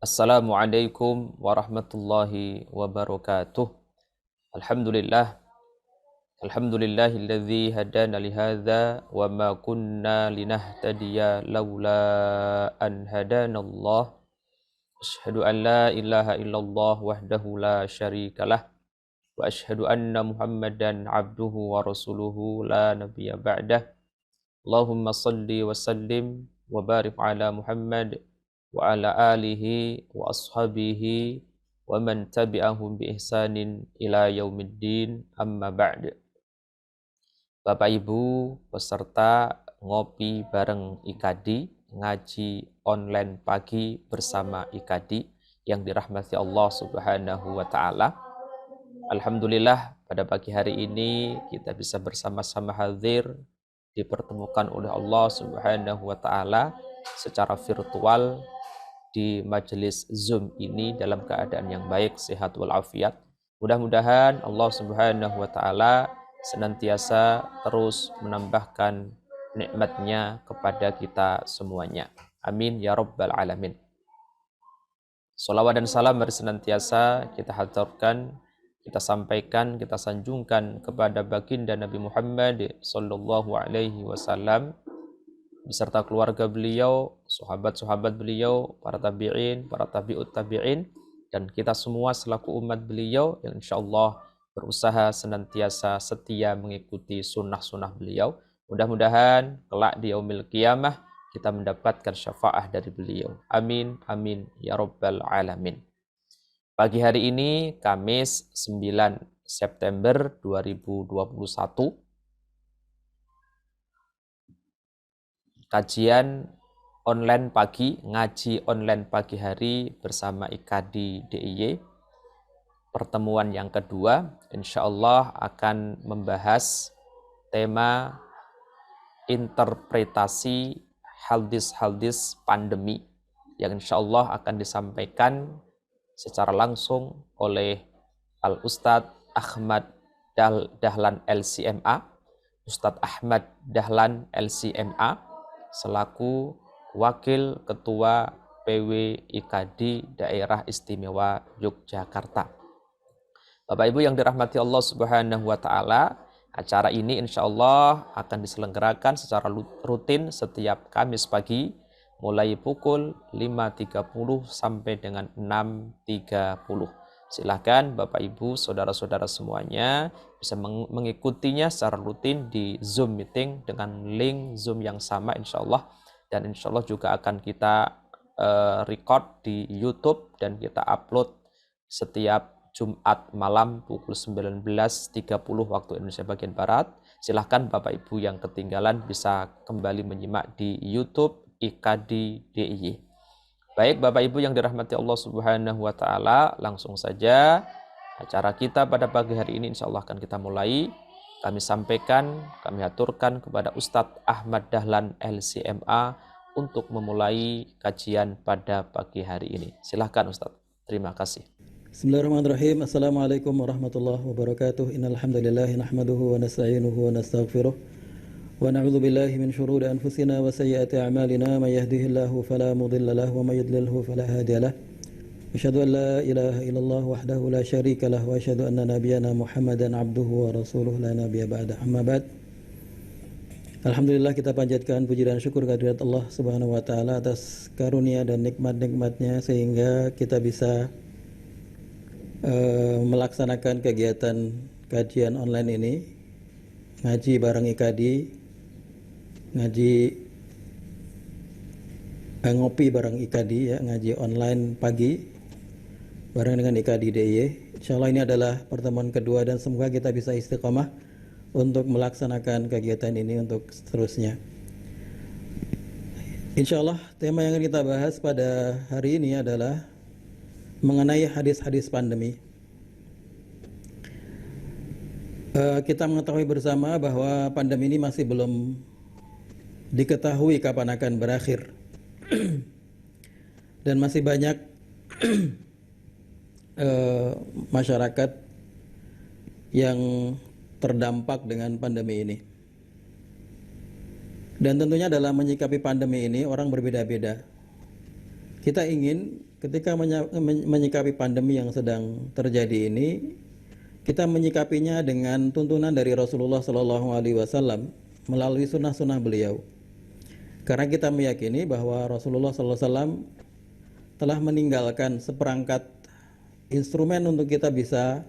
Assalamualaikum warahmatullahi wabarakatuh. Alhamdulillah, alhamdulillahilladzi hadana lihadza wa ma kunna linahtadiya laula an hadanallah. Asyhadu an la ilaha illallah wahdahu la syarikalah wa asyhadu anna Muhammadan abduhu wa rasuluhu la nabiyya ba'dah. Allahumma salli wa sallim wa barik ala Muhammad wa ala alihi wa ashabihi wa man tabi'ahum bi ihsanin ila yaumiddin amma ba'd. Bapak Ibu peserta ngopi bareng IKADI, ngaji online pagi bersama IKADI yang dirahmati Allah Subhanahu wa taala. Alhamdulillah pada pagi hari ini kita bisa bersama-sama hadir dipertemukan oleh Allah Subhanahu wa taala secara virtual di majelis Zoom ini dalam keadaan yang baik, sehat walafiat. Mudah-mudahan Allah Subhanahu wa taala senantiasa terus menambahkan nikmat-Nya kepada kita semuanya. Amin ya rabbal alamin. Salawat dan salam mari senantiasa kita haturkan, kita sampaikan, kita sanjungkan kepada baginda Nabi Muhammad sallallahu alaihi wasallam beserta keluarga beliau, sahabat-sahabat beliau, para tabi'in, para tabi'ut tabi'in, dan kita semua selaku umat beliau yang insyaallah berusaha senantiasa setia mengikuti sunnah-sunnah beliau. Mudah-mudahan kelak di yaumil qiyamah kita mendapatkan syafaah dari beliau. Amin, amin, ya rabbal alamin. Pagi hari ini, Kamis 9 September 2021, kajian online pagi, ngaji online pagi hari bersama IKADI DIY. Pertemuan yang kedua, insya Allah akan membahas tema interpretasi hadis-hadis pandemi yang insya Allah akan disampaikan secara langsung oleh Al-Ustadz Ahmad Dahlan LCMA, Ustadz Ahmad Dahlan LCMA, selaku Wakil Ketua PW IKADI Daerah Istimewa Yogyakarta. Bapak Ibu yang dirahmati Allah Subhanahu wa taala, acara ini insya Allah akan diselenggarakan secara rutin setiap Kamis pagi mulai pukul 5.30 sampai dengan 6.30. Silahkan Bapak Ibu, saudara-saudara semuanya bisa mengikutinya secara rutin di Zoom meeting dengan link Zoom yang sama insya Allah. Dan insya Allah juga akan kita record di YouTube dan kita upload setiap Jumat malam pukul 19.30 waktu Indonesia bagian Barat. Silahkan Bapak Ibu yang ketinggalan bisa kembali menyimak di YouTube IKADI DIY. Baik Bapak Ibu yang dirahmati Allah Subhanahu wa taala, langsung saja acara kita pada pagi hari ini insya Allah akan kita mulai. Kami sampaikan, kami aturkan kepada Ustadz Ahmad Dahlan LCMA untuk memulai kajian pada pagi hari ini. Silahkan Ustadz. Terima kasih. Bismillahirrahmanirrahim. Assalamualaikum warahmatullahi wabarakatuh. Innal hamdalillah nahmaduhu wa nasta'inuhu wa nastaghfiruh wa na'udzu billahi min shururi anfusina wa sayyiati a'malina may yahdihillahu fala mudilla lahu wa may yudlilhu fala hadiyalah. Asyhadu an la ilaha illallah wahdahu la syarika lah wa asyhadu anna nabiyyana Muhammadan abduhu wa rasuluhu la nabiyya ba'da. Amma ba'd. Alhamdulillah kita panjatkan puji dan syukur kehadirat Allah Subhanahu wa taala atas karunia dan nikmat-nikmatnya sehingga kita bisa melaksanakan kegiatan kajian online ini, ngaji bareng IKADI, ngopi bareng IKADI ya, ngaji online pagi bareng dengan IKADI DIY. Insyaallah ini adalah pertemuan kedua dan semoga kita bisa istiqomah untuk melaksanakan kegiatan ini untuk seterusnya. Insyaallah tema yang akan kita bahas pada hari ini adalah mengenai hadis-hadis pandemi. Kita mengetahui bersama bahwa pandemi ini masih belum diketahui kapan akan berakhir dan masih banyak masyarakat yang terdampak dengan pandemi ini. Dan tentunya dalam menyikapi pandemi ini orang berbeda-beda. Kita ingin ketika menyikapi pandemi yang sedang terjadi ini, kita menyikapinya dengan tuntunan dari Rasulullah Shallallahu Alaihi Wasallam melalui sunnah-sunnah beliau. Karena kita meyakini bahwa Rasulullah Sallallahu Alaihi Wasallam telah meninggalkan seperangkat instrumen untuk kita bisa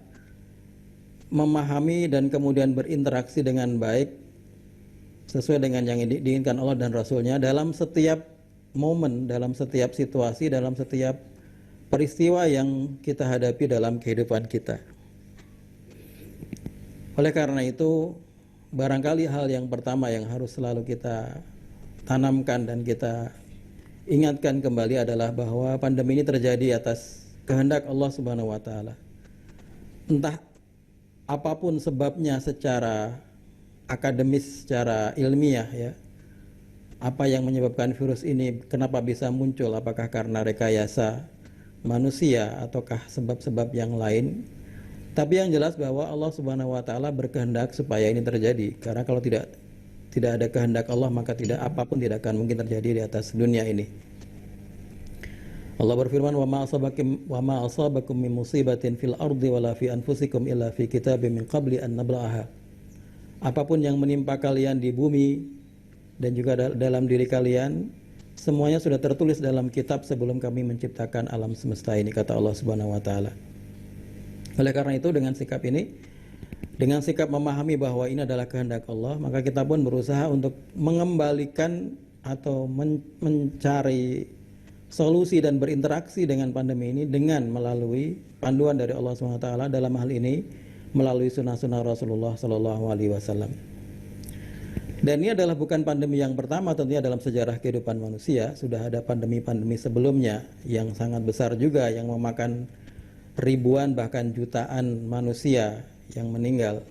memahami dan kemudian berinteraksi dengan baik sesuai dengan yang diinginkan Allah dan Rasulnya dalam setiap momen, dalam setiap situasi, dalam setiap peristiwa yang kita hadapi dalam kehidupan kita. Oleh karena itu, barangkali hal yang pertama yang harus selalu kita tanamkan dan kita ingatkan kembali adalah bahwa pandemi ini terjadi atas kehendak Allah Subhanahu wa taala. Entah apapun sebabnya secara akademis, secara ilmiah ya. Apa yang menyebabkan virus ini, kenapa bisa muncul, apakah karena rekayasa manusia ataukah sebab-sebab yang lain? Tapi yang jelas bahwa Allah Subhanahu wa taala berkehendak supaya ini terjadi. Karena kalau tidak ada kehendak Allah, maka apapun tidak akan mungkin terjadi di atas dunia ini. Allah berfirman, wa ma asabakum min musibatin fil ardi wala fi anfusikum illa fi kitabim min qabli an nabra'aha. Apapun yang menimpa kalian di bumi dan juga dalam diri kalian, semuanya sudah tertulis dalam kitab sebelum kami menciptakan alam semesta ini, kata Allah Subhanahu wa taala. Oleh karena itu, dengan sikap ini, dengan sikap memahami bahwa ini adalah kehendak Allah, maka kita pun berusaha untuk mengembalikan atau mencari solusi dan berinteraksi dengan pandemi ini dengan melalui panduan dari Allah SWT, dalam hal ini melalui sunnah-sunnah Rasulullah SAW. Dan ini adalah bukan pandemi yang pertama tentunya dalam sejarah kehidupan manusia. Sudah ada pandemi-pandemi sebelumnya yang sangat besar juga, yang memakan ribuan bahkan jutaan manusia yang meninggal.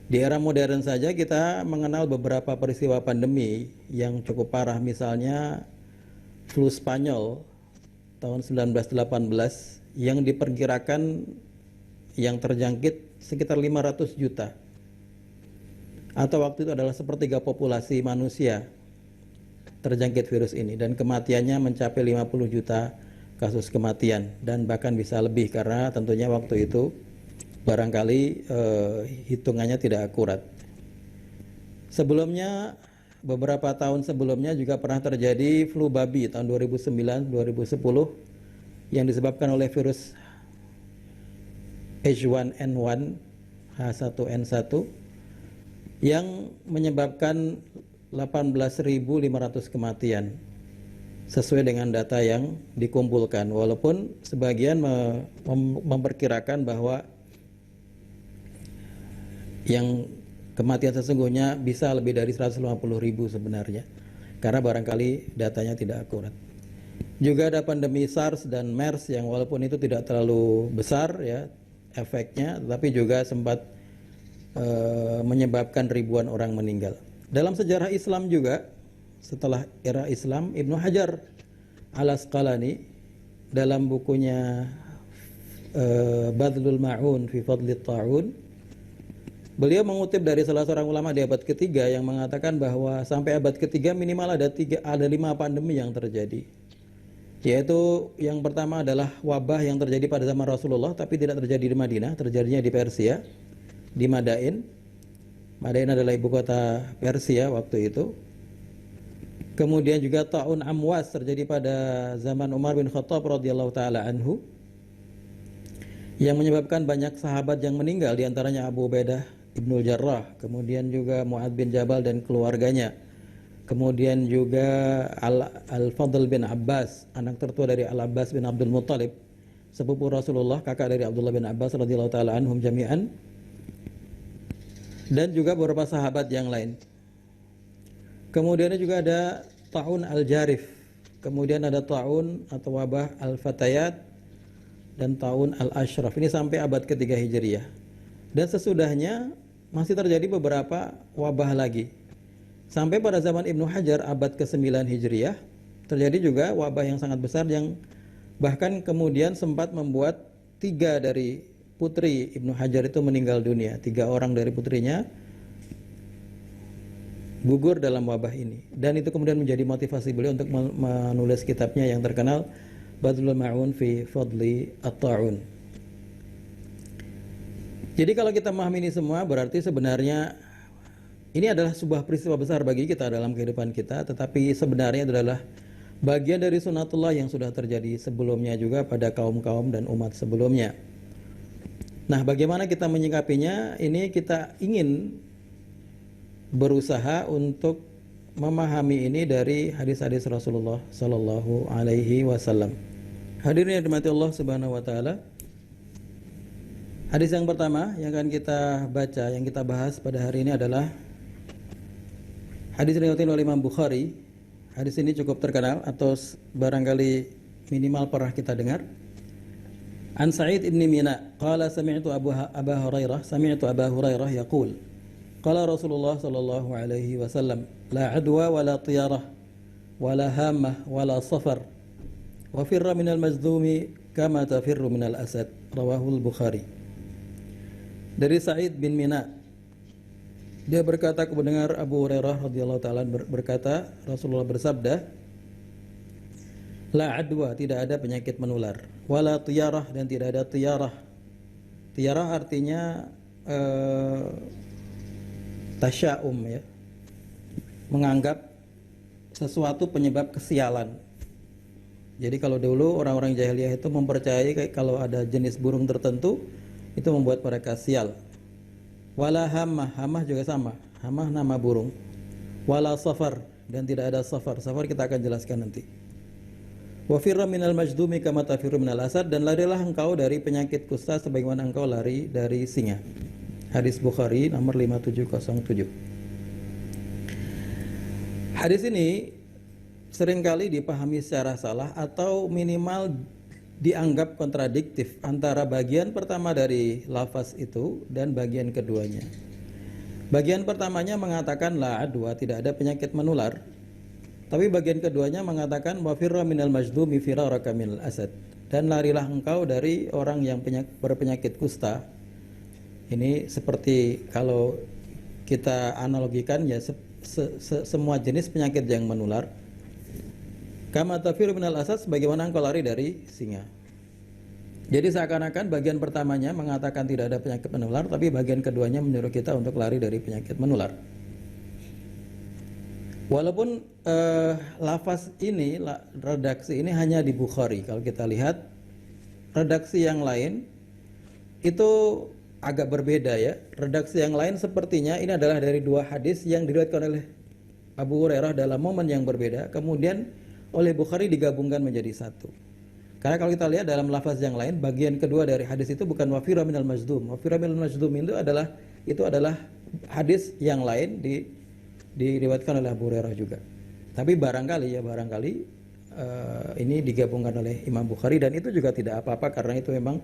Di era modern saja kita mengenal beberapa peristiwa pandemi yang cukup parah, misalnya flu Spanyol tahun 1918 yang diperkirakan yang terjangkit sekitar 500 juta, atau waktu itu adalah sepertiga populasi manusia terjangkit virus ini, dan kematiannya mencapai 50 juta kasus kematian, dan bahkan bisa lebih karena tentunya waktu itu barangkali hitungannya tidak akurat. Sebelumnya, beberapa tahun sebelumnya juga pernah terjadi flu babi tahun 2009-2010 yang disebabkan oleh virus H1N1 H1N1 yang menyebabkan 18.500 kematian sesuai dengan data yang dikumpulkan, walaupun sebagian memperkirakan bahwa yang kematian sesungguhnya bisa lebih dari 150.000 sebenarnya, karena barangkali datanya tidak akurat. Juga ada pandemi SARS dan MERS yang walaupun itu tidak terlalu besar ya efeknya, tapi juga sempat menyebabkan ribuan orang meninggal. Dalam sejarah Islam juga, setelah era Islam, Ibnu Hajar Al-Asqalani dalam bukunya Badlul Ma'un fi Fadli Ta'un, beliau mengutip dari salah seorang ulama di abad ketiga yang mengatakan bahwa sampai abad ketiga minimal ada 5 pandemi yang terjadi. Yaitu yang pertama adalah wabah yang terjadi pada zaman Rasulullah tapi tidak terjadi di Madinah, terjadinya di Persia, di Madain. Madain adalah ibu kota Persia waktu itu. Kemudian juga Ta'un Amwas terjadi pada zaman Umar bin Khattab radhiyallahu taala anhu, yang menyebabkan banyak sahabat yang meninggal, diantaranya Abu Ubaidah Ibnul Jarrah, kemudian juga Mu'adz bin Jabal dan keluarganya, kemudian juga Al-Fadl bin Abbas, anak tertua dari Al-Abbas bin Abdul Muttalib, sepupu Rasulullah, kakak dari Abdullah bin Abbas radhiyallahu taala anhum jami'an, dan juga beberapa sahabat yang lain. Kemudian juga ada Ta'un Al-Jarif, kemudian ada Ta'un atau wabah Al-Fatayat, dan Ta'un Al-Ashraf. Ini sampai abad ketiga Hijriah. Dan sesudahnya masih terjadi beberapa wabah lagi. Sampai pada zaman Ibnu Hajar abad ke-9 Hijriah terjadi juga wabah yang sangat besar yang bahkan kemudian sempat membuat 3 dari putri Ibnu Hajar itu meninggal dunia. 3 orang dari putrinya gugur dalam wabah ini. Dan itu kemudian menjadi motivasi beliau untuk menulis kitabnya yang terkenal badlul ma'un fi fadli at-ta'un. Jadi kalau kita memahami ini semua, berarti sebenarnya ini adalah sebuah peristiwa besar bagi kita dalam kehidupan kita, tetapi sebenarnya adalah bagian dari sunatullah yang sudah terjadi sebelumnya juga pada kaum-kaum dan umat sebelumnya. Nah, bagaimana kita menyikapinya? Ini kita ingin berusaha untuk memahami ini dari hadis-hadis Rasulullah Sallallahu Alaihi Wasallam. Hadirin yang dirahmati Allah Subhanahu Wa Taala. Hadis yang pertama yang akan kita baca, yang kita bahas pada hari ini adalah hadis riwayat oleh Imam Bukhari. Hadis ini cukup terkenal atau barangkali minimal pernah kita dengar. An Sa'id ibn Mina qala sami'tu Abu Hurairah yaqul qala Rasulullah sallallahu alaihi wasallam la adwa wala tiyarah wala hamah wala safar wa firra minal mazdumi kama tafirru minal asad, rawahul Bukhari. Dari Sa'id bin Mina, dia berkata, aku mendengar Abu Hurairah radhiyallahu taala berkata, Rasulullah bersabda, la adwa, tidak ada penyakit menular, wala tiyarah, dan tidak ada tiyarah. Tiyarah artinya tasya'um, ya, menganggap sesuatu penyebab kesialan. Jadi kalau dulu orang-orang jahiliyah itu mempercayai kalau ada jenis burung tertentu itu membuat mereka sial. Wala hamah, hamah juga sama, hamah nama burung. Wala safar, dan tidak ada safar. Safar kita akan jelaskan nanti. Wa firra minal majdumi kama tafirru minal asad, dan larilah engkau dari penyakit kusta sebagaimana engkau lari dari singa. Hadis Bukhari nomor 5707. Hadis ini seringkali dipahami secara salah atau minimal dianggap kontradiktif antara bagian pertama dari lafaz itu dan bagian keduanya. Bagian pertamanya mengatakan la adwa, tidak ada penyakit menular. Tapi bagian keduanya mengatakan wa firra minal majdumi firaraka minal asad, dan larilah engkau dari orang yang berpenyakit kusta. Ini seperti kalau kita analogikan ya semua jenis penyakit yang menular. Kama tafiru minal asad, sebagaimana engkau lari dari singa. Jadi seakan-akan bagian pertamanya mengatakan tidak ada penyakit menular, tapi bagian keduanya menyuruh kita untuk lari dari penyakit menular. Walaupun lafaz ini, redaksi ini hanya di Bukhari. Kalau kita lihat redaksi yang lain itu agak berbeda, ya. Redaksi yang lain sepertinya ini adalah dari dua hadis yang diriwayatkan oleh Abu Hurairah dalam momen yang berbeda, kemudian oleh Bukhari digabungkan menjadi satu. Karena kalau kita lihat dalam lafaz yang lain, bagian kedua dari hadis itu bukan wafira minal majdum. Wafira minal majdum itu adalah hadis yang lain diriwayatkan oleh Abu Hurairah juga. Tapi barangkali ini digabungkan oleh Imam Bukhari, dan itu juga tidak apa-apa karena itu memang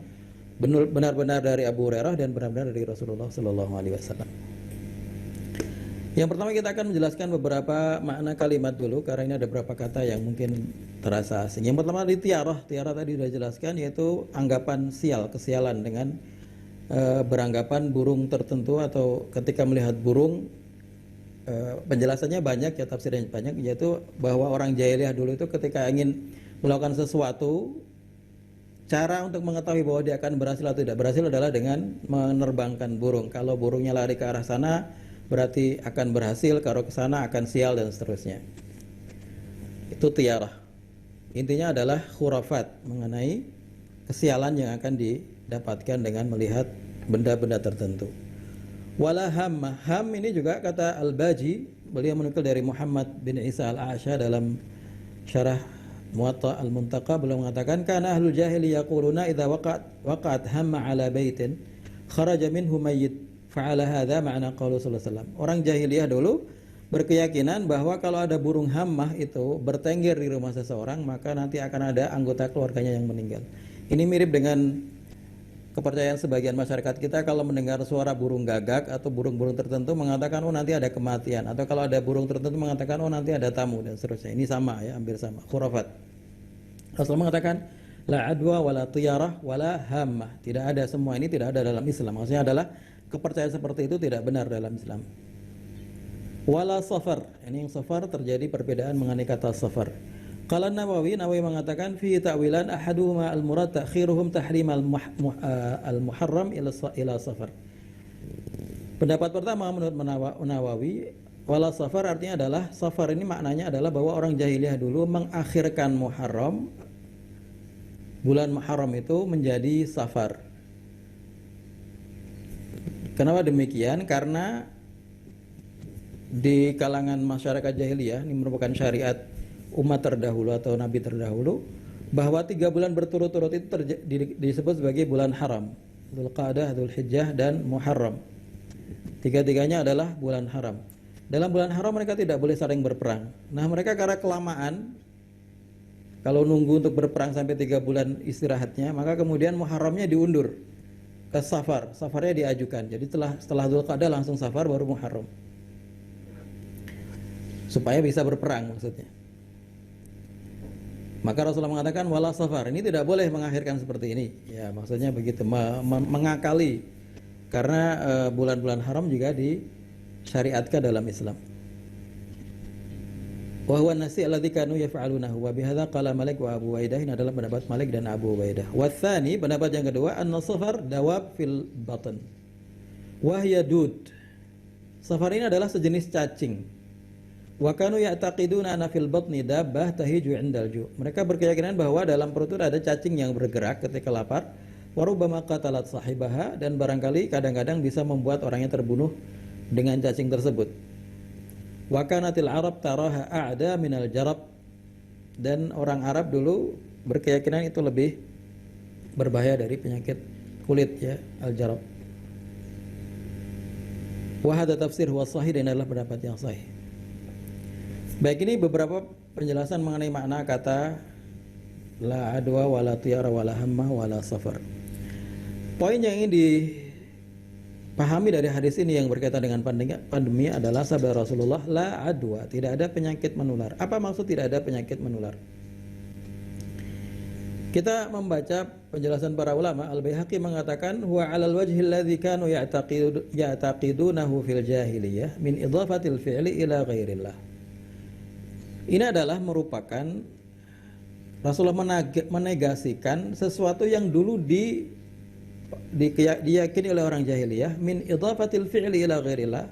benar-benar dari Abu Hurairah dan benar-benar dari Rasulullah Sallallahu Alaihi Wasallam. Yang pertama kita akan menjelaskan beberapa makna kalimat dulu, karena ini ada beberapa kata yang mungkin terasa asing. Yang pertama di tiarah. Tiarah tadi sudah jelaskan, yaitu anggapan sial, kesialan, dengan beranggapan burung tertentu atau ketika melihat burung. Penjelasannya banyak, ya, tafsirnya banyak, yaitu bahwa orang jahiliyah dulu itu ketika ingin melakukan sesuatu, cara untuk mengetahui bahwa dia akan berhasil atau tidak berhasil adalah dengan menerbangkan burung. Kalau burungnya lari ke arah sana, berarti akan berhasil, kalau ke sana akan sial, dan seterusnya. Itu tiarah. Intinya adalah khurafat mengenai kesialan yang akan didapatkan dengan melihat benda-benda tertentu. Wala hamma. Ham ini juga kata Al-Baji, beliau menukil dari Muhammad bin Isa Al-A'sha dalam syarah Muwatta Al-Muntaqa, beliau mengatakan kana ahlul jahili yaquluna idza waqa'at hamma ala baitin kharaja minhu mayyit fa'ala hadza ma'na qaulu sallallahu alaihi wasallam. Orang jahiliyah dulu berkeyakinan bahwa kalau ada burung hammah itu bertengger di rumah seseorang, maka nanti akan ada anggota keluarganya yang meninggal. Ini mirip dengan kepercayaan sebagian masyarakat kita kalau mendengar suara burung gagak atau burung-burung tertentu mengatakan oh nanti ada kematian, atau kalau ada burung tertentu mengatakan oh nanti ada tamu, dan seterusnya. Ini sama, ya, hampir sama, khurafat. Rasulullah mengatakan la adwa wala tiyarah wala hammah. Tidak ada, semua ini tidak ada dalam Islam. Maksudnya adalah kepercayaan seperti itu tidak benar dalam Islam. Wala safar. Ini yang safar terjadi perbedaan mengenai kata safar. Qala Nawawi mengatakan fi ta'wilan ahaduhuma al-murad ta'khiruhum tahrim al-muharram ila safar. Pendapat pertama menurut Nawawi, wala safar artinya adalah safar ini maknanya adalah bahwa orang jahiliyah dulu mengakhirkan Muharram, bulan Muharram itu menjadi safar. Kenapa demikian? Karena di kalangan masyarakat jahiliyah ini merupakan syariat umat terdahulu atau nabi terdahulu, bahwa 3 bulan berturut-turut itu disebut sebagai bulan haram. Dzulqa'dah, Dzulhijjah dan Muharram. Tiga-tiganya adalah bulan haram. Dalam bulan haram mereka tidak boleh saling berperang. Nah, mereka karena kelamaan kalau nunggu untuk berperang sampai 3 bulan istirahatnya, maka kemudian Muharramnya diundur ke safar. Safarnya diajukan. Jadi setelah Dzulqa'dah langsung safar baru Muharram. Supaya bisa berperang maksudnya. Maka Rasulullah mengatakan wala safar, ini tidak boleh mengakhirkan seperti ini. Ya, maksudnya begitu, mengakali, karena bulan-bulan haram juga disyariatkan dalam Islam. Wa huwa nasi alladzi kanu yaf'alunahu wa bihadza qala Malik wa Abu Ubaidah, ini adalah pendapat Malik dan Abu Ubaidah. Wa tsani, pendapat yang kedua, anna safar dawab fil batn wa hiya dud. Safar ini adalah sejenis cacing. Wa kanu ya'taqiduna anna fil batni dabbah tahiju 'indal ju'. Mereka berkeyakinan bahwa dalam perut itu ada cacing yang bergerak ketika lapar. Wa rubbama qatalat sahibaha, dan barangkali kadang-kadang bisa membuat orangnya terbunuh dengan cacing tersebut. Wa kanatil Arab taraha a'da minal jarab, dan orang Arab dulu berkeyakinan itu lebih berbahaya dari penyakit kulit, ya, al-jarab. Wa hadza tafsir huwa sahih, dan adalah pendapat yang sahih. Baik, ini beberapa penjelasan mengenai makna kata la adwa wala tiyara wala hammah wala safar. Poin yang ingin dipahami dari hadis ini yang berkaitan dengan pandemi adalah sabda Rasulullah, la adwa, tidak ada penyakit menular. Apa maksud tidak ada penyakit menular? Kita membaca penjelasan para ulama. Al-Baihaqi mengatakan huwa 'alal wajhi alladzi kanu ya'taqidunahu fil jahiliyah min idhafatil fi'li ila ghairillah. Ini adalah merupakan Rasulullah menegasikan sesuatu yang dulu diyakini oleh orang jahiliyah, min idhafatil fi'li ila ghairillah,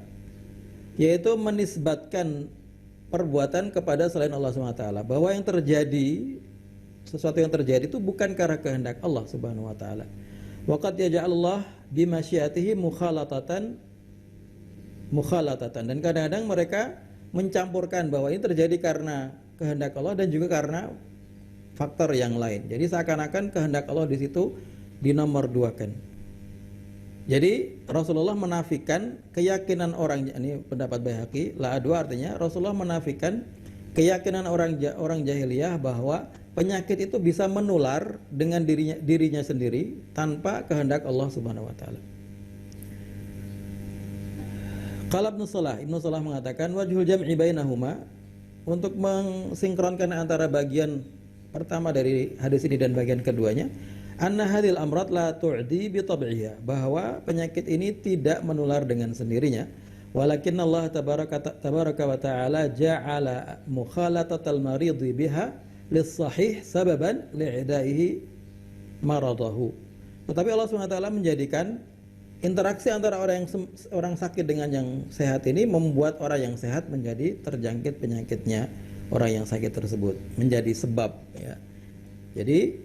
yaitu menisbatkan perbuatan kepada selain Allah SWT, bahwa yang terjadi, sesuatu yang terjadi itu bukan karena kehendak Allah Subhanahu wa taala. Wa qad yaj'alullah bimasyiatihi mukhalatatan, dan kadang-kadang mereka mencampurkan bahwa ini terjadi karena kehendak Allah dan juga karena faktor yang lain. Jadi seakan-akan kehendak Allah di situ dinomorduakan. Jadi Rasulullah menafikan keyakinan orang, ini pendapat Baihaqi, la adwa artinya Rasulullah menafikan keyakinan orang jahiliyah bahwa penyakit itu bisa menular dengan dirinya sendiri tanpa kehendak Allah Subhanahu wa taala. Qala Ibnu Salah mengatakan wajhul jam'i bainahuma, untuk mensinkronkan antara bagian pertama dari hadis ini dan bagian keduanya, anna hadhil amrad la tu'di bi tab'iha, bahwa penyakit ini tidak menular dengan sendirinya, walakin Allah tabaraka wa ta'ala ja'ala mukhalatatal maridi biha lis-sahih sababan li'idaihi maradahu. Tetapi Allah SWT menjadikan interaksi antara orang sakit dengan yang sehat ini membuat orang yang sehat menjadi terjangkit penyakitnya orang yang sakit tersebut, menjadi sebab, ya. Jadi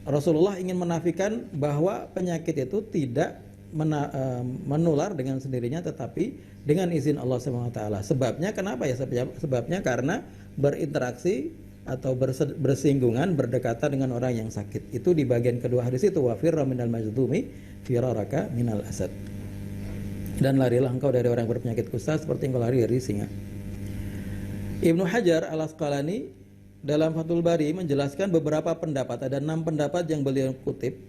Rasulullah ingin menafikan bahwa penyakit itu tidak menular dengan sendirinya, tetapi dengan izin Allah SWT. Sebabnya kenapa ya? Sebabnya karena berinteraksi atau bersinggungan, berdekatan dengan orang yang sakit. Itu di bagian kedua hadis itu, wa firra minal majdumi firaraka minal asad, dan larilah engkau dari orang yang berpenyakit kusta seperti engkau lari dari singa. Ibnu Hajar Al-Asqalani dalam Fathul Bari menjelaskan beberapa pendapat. Ada 6 pendapat yang beliau kutip,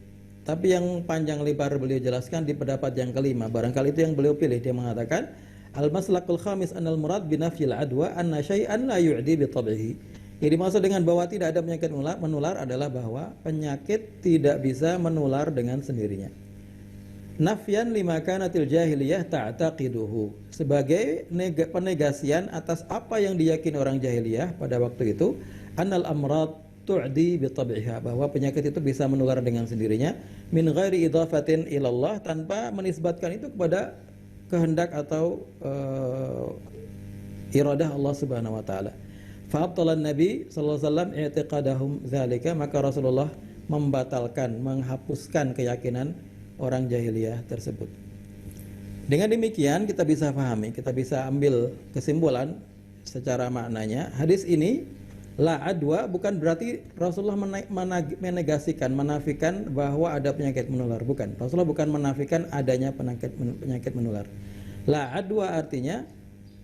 tapi yang panjang lebar beliau jelaskan di pendapat yang kelima. Barangkali itu yang beliau pilih. Dia mengatakan al-maslakul khamis anal murad binafyil adwa anna syai'an la yu'di bi tab'ihi. Jadi dimaksud dengan bahwa tidak ada penyakit menular adalah bahwa penyakit tidak bisa menular dengan sendirinya. Nafyan lima kanatil jahiliyah ta'taqiduhu, sebagai penegasian atas apa yang diyakini orang jahiliyah pada waktu itu, annal amrad tu'di bi tab'iha, bahwa penyakit itu bisa menular dengan sendirinya min ghairi idhafatin ilallah, tanpa menisbatkan itu kepada kehendak atau iradah Allah Subhanahu wa taala. Fa'abtalan Nabi sallallahu alaihi wasallam i'tiqadahum dzalika, maka Rasulullah membatalkan, menghapuskan keyakinan orang jahiliyah tersebut. Dengan demikian kita bisa pahami, kita bisa ambil kesimpulan secara maknanya, hadis ini la adwa bukan berarti Rasulullah menegasikan, menafikan bahwa ada penyakit menular, bukan. Rasulullah bukan menafikan adanya penyakit menular. La adwa artinya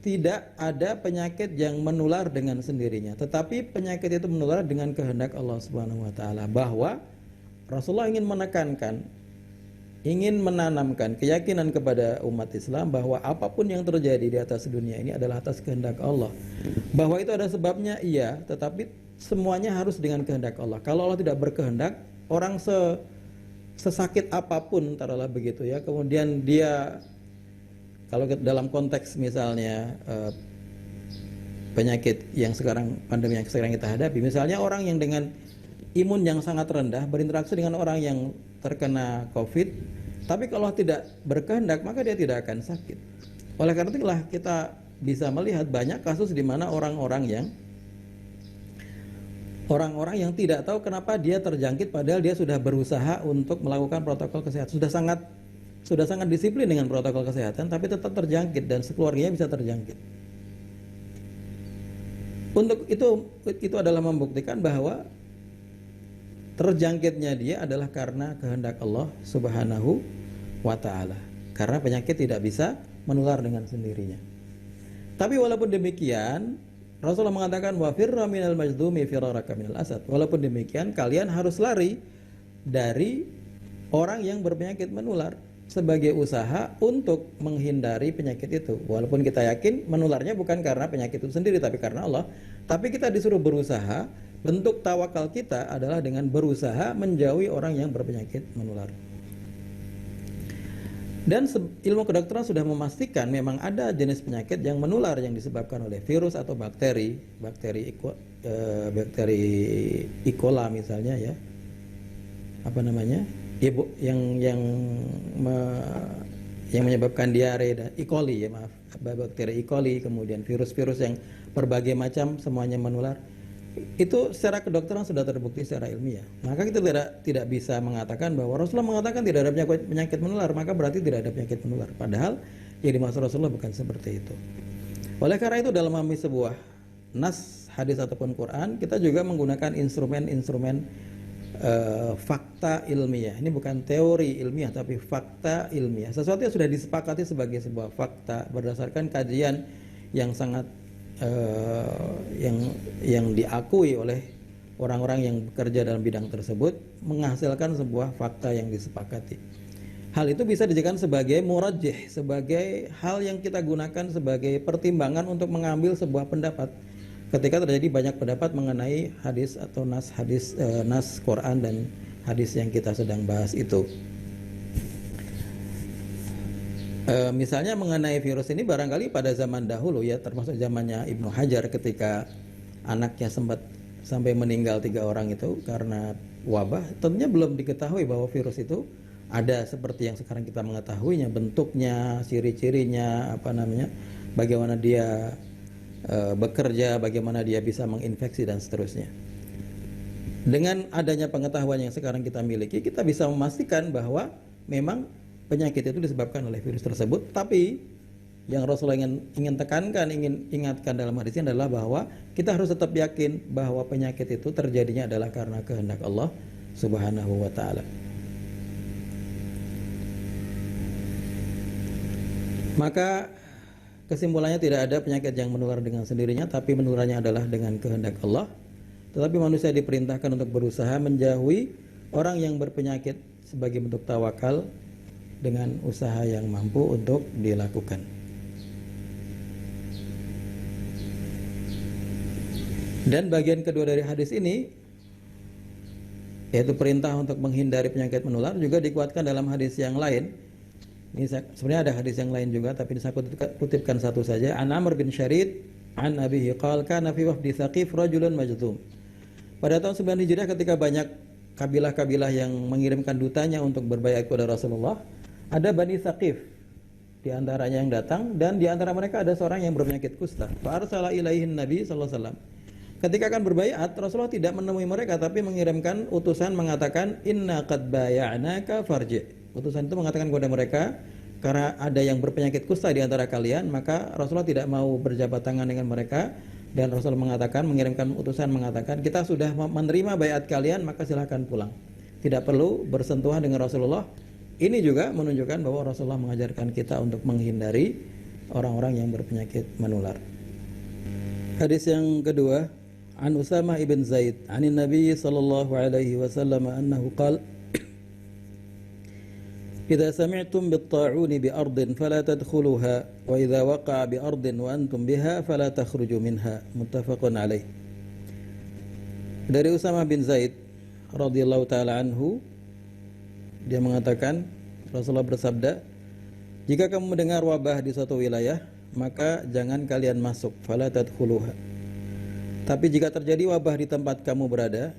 tidak ada penyakit yang menular dengan sendirinya, tetapi penyakit itu menular dengan kehendak Allah Subhanahu wa taala. Bahwa Rasulullah ingin menekankan, ingin menanamkan keyakinan kepada umat Islam bahwa apapun yang terjadi di atas dunia ini adalah atas kehendak Allah. Bahwa itu ada sebabnya, iya, tetapi semuanya harus dengan kehendak Allah. Kalau Allah tidak berkehendak, orang sesakit apapun, taruhlah begitu ya, kemudian dia, kalau dalam konteks misalnya penyakit yang sekarang, pandemi yang sekarang kita hadapi, misalnya orang yang dengan imun yang sangat rendah berinteraksi dengan orang yang terkena COVID, tapi kalau tidak berkehendak maka dia tidak akan sakit. Oleh karena itulah kita bisa melihat banyak kasus di mana orang-orang yang tidak tahu kenapa dia terjangkit, padahal dia sudah berusaha untuk melakukan protokol kesehatan, sudah sangat disiplin dengan protokol kesehatan, tapi tetap terjangkit dan sekeluarganya bisa terjangkit. Untuk itu adalah membuktikan bahwa terjangkitnya dia adalah karena kehendak Allah Subhanahu wa taala. Karena penyakit tidak bisa menular dengan sendirinya. Tapi walaupun demikian, Rasulullah mengatakan wa firra minal majdumi firaraka minal asad. Walaupun demikian, kalian harus lari dari orang yang berpenyakit menular sebagai usaha untuk menghindari penyakit itu. Walaupun kita yakin menularnya bukan karena penyakit itu sendiri, tapi karena Allah. Tapi kita disuruh berusaha. Bentuk tawakal kita adalah dengan berusaha menjauhi orang yang berpenyakit menular. Dan ilmu kedokteran sudah memastikan memang ada jenis penyakit yang menular yang disebabkan oleh virus atau bakteri E. coli misalnya ya. Apa namanya? Yang menyebabkan diare dan E. coli ya, maaf. Bakteri E. coli, kemudian virus-virus yang berbagai macam semuanya menular. Itu secara kedokteran sudah terbukti secara ilmiah. Maka kita tidak bisa mengatakan bahwa Rasulullah mengatakan tidak ada penyakit menular, maka berarti tidak ada penyakit menular. Padahal yang dimaksud Rasulullah bukan seperti itu. Oleh karena itu dalam memahami sebuah nas, hadis ataupun Quran, kita juga menggunakan instrumen-instrumen fakta ilmiah. Ini bukan teori ilmiah tapi fakta ilmiah. Sesuatu yang sudah disepakati sebagai sebuah fakta berdasarkan kajian yang sangat yang diakui oleh orang-orang yang bekerja dalam bidang tersebut, menghasilkan sebuah fakta yang disepakati. Hal itu bisa dijadikan sebagai murajjih, sebagai hal yang kita gunakan sebagai pertimbangan untuk mengambil sebuah pendapat ketika terjadi banyak pendapat mengenai hadis atau nas Quran dan hadis yang kita sedang bahas itu. Misalnya mengenai virus ini, barangkali pada zaman dahulu ya, termasuk zamannya Ibnu Hajar ketika anaknya sempat sampai meninggal 3 orang itu karena wabah, tentunya belum diketahui bahwa virus itu ada seperti yang sekarang kita mengetahuinya, bentuknya, ciri-cirinya, bagaimana dia bekerja, bagaimana dia bisa menginfeksi dan seterusnya. Dengan adanya pengetahuan yang sekarang kita miliki, kita bisa memastikan bahwa memang penyakit itu disebabkan oleh virus tersebut. Tapi yang Rasulullah ingin tekankan, ingin ingatkan dalam hadis ini adalah bahwa kita harus tetap yakin bahwa penyakit itu terjadinya adalah karena kehendak Allah Subhanahu wa taala. Maka kesimpulannya tidak ada penyakit yang menular dengan sendirinya, tapi menularnya adalah dengan kehendak Allah. Tetapi manusia diperintahkan untuk berusaha menjauhi orang yang berpenyakit sebagai bentuk tawakal dengan usaha yang mampu untuk dilakukan. Dan bagian kedua dari hadis ini, yaitu perintah untuk menghindari penyakit menular, juga dikuatkan dalam hadis yang lain. Ini sebenarnya ada hadis yang lain juga, tapi saya kutipkan satu saja. An Amr bin Syarid an abihi qala kana fi wafdi Thaqif rajulun majdhum Pada tahun 9 Hijriah ketika banyak kabilah-kabilah yang mengirimkan dutanya untuk berbaiat kepada Rasulullah, ada Bani Thaqif di antaranya yang datang, dan di antara mereka ada seorang yang berpenyakit kusta. Fa arsala ilaihin Nabi sallallahu alaihi wasallam. Ketika akan berbaiat, Rasulullah tidak menemui mereka tapi mengirimkan utusan mengatakan inna qad bay'anaka farji. Utusan itu mengatakan kepada mereka, karena ada yang berpenyakit kusta di antara kalian, maka Rasulullah tidak mau berjabat tangan dengan mereka, dan Rasul mengirimkan utusan mengatakan, kita sudah menerima baiat kalian, maka silahkan pulang. Tidak perlu bersentuhan dengan Rasulullah. Ini juga menunjukkan bahwa Rasulullah mengajarkan kita untuk menghindari orang-orang yang berpenyakit menular. Hadis yang kedua, an Usamah ibn Zaid, anin Nabi sallallahu alaihi wasallam annahu qala إذا سمعتم بالطاعون بأرض فلا تدخلوها وإذا وقع بأرض وأنتم بها فلا تخرجوا منها متفق عليه. Dari Usamah bin Zaid radhiyallahu taala anhu, dia mengatakan Rasulullah bersabda, jika kamu mendengar wabah di suatu wilayah, maka jangan kalian masuk, fala tadkhuluha. Tapi jika terjadi wabah di tempat kamu berada,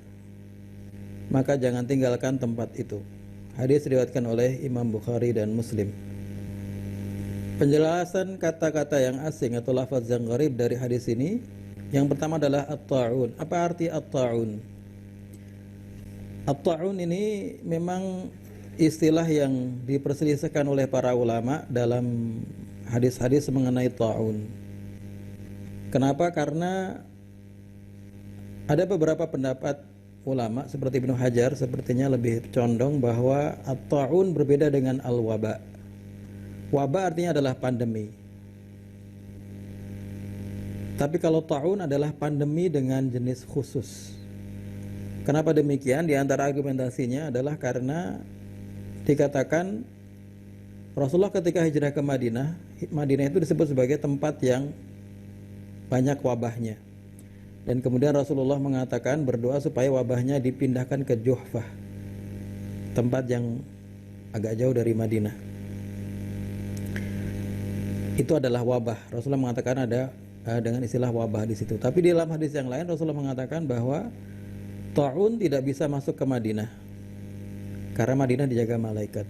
maka jangan tinggalkan tempat itu. Hadis diriwayatkan oleh Imam Bukhari dan Muslim. Penjelasan kata-kata yang asing atau lafaz yang gharib dari hadis ini, yang pertama adalah at-ta'un. Apa arti at-ta'un? At-ta'un ini memang istilah yang diperselisihkan oleh para ulama dalam hadis-hadis mengenai ta'un. Kenapa? Karena ada beberapa pendapat ulama seperti Ibnu Hajar sepertinya lebih condong bahwa at-ta'un berbeda dengan al-waba. Waba artinya adalah pandemi. Tapi kalau ta'un adalah pandemi dengan jenis khusus. Kenapa demikian? Di antara argumentasinya adalah karena dikatakan Rasulullah ketika hijrah ke Madinah, Madinah itu disebut sebagai tempat yang banyak wabahnya. Dan kemudian Rasulullah mengatakan berdoa supaya wabahnya dipindahkan ke Juhfah, tempat yang agak jauh dari Madinah. Itu adalah wabah. Rasulullah mengatakan ada dengan istilah wabah di situ. Tapi di dalam hadis yang lain Rasulullah mengatakan bahwa ta'un tidak bisa masuk ke Madinah karena Madinah dijaga malaikat.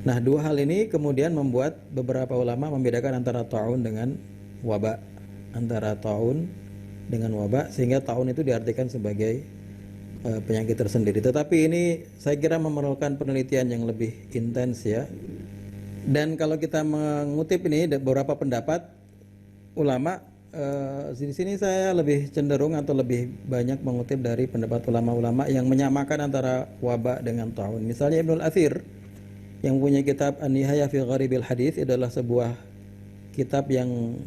Nah, dua hal ini kemudian membuat beberapa ulama membedakan antara ta'un dengan wabah, antara ta'un dengan wabah, sehingga ta'un itu diartikan sebagai penyakit tersendiri. Tetapi ini saya kira memerlukan penelitian yang lebih intens ya. Dan kalau kita mengutip ini beberapa pendapat ulama, di sini saya lebih cenderung atau lebih banyak mengutip dari pendapat ulama-ulama yang menyamakan antara wabah dengan ta'un. Misalnya Ibnul Athir yang punya kitab An-Nihayah fi Gharibil Hadits, adalah sebuah kitab yang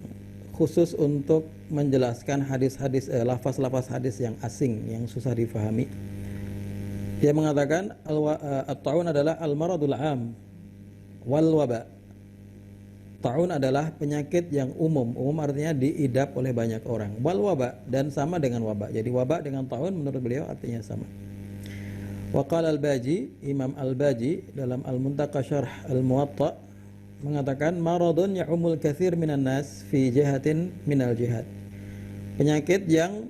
khusus untuk menjelaskan hadis-hadis, lafaz-lafaz hadis yang asing, yang susah difahami. Dia mengatakan at-ta'un adalah al-maradul 'am wal waba. Ta'un adalah penyakit yang umum. Umum artinya diidap oleh banyak orang. Wal waba, dan sama dengan wabah. Jadi wabah dengan ta'un menurut beliau artinya sama. Wa qala al-Baji, Imam al-Baji dalam Al-Muntaqa Syarh Al-Muwatta mengatakan maradun ya'umul katsir minan nas fi jihatin minal jihad. Penyakit yang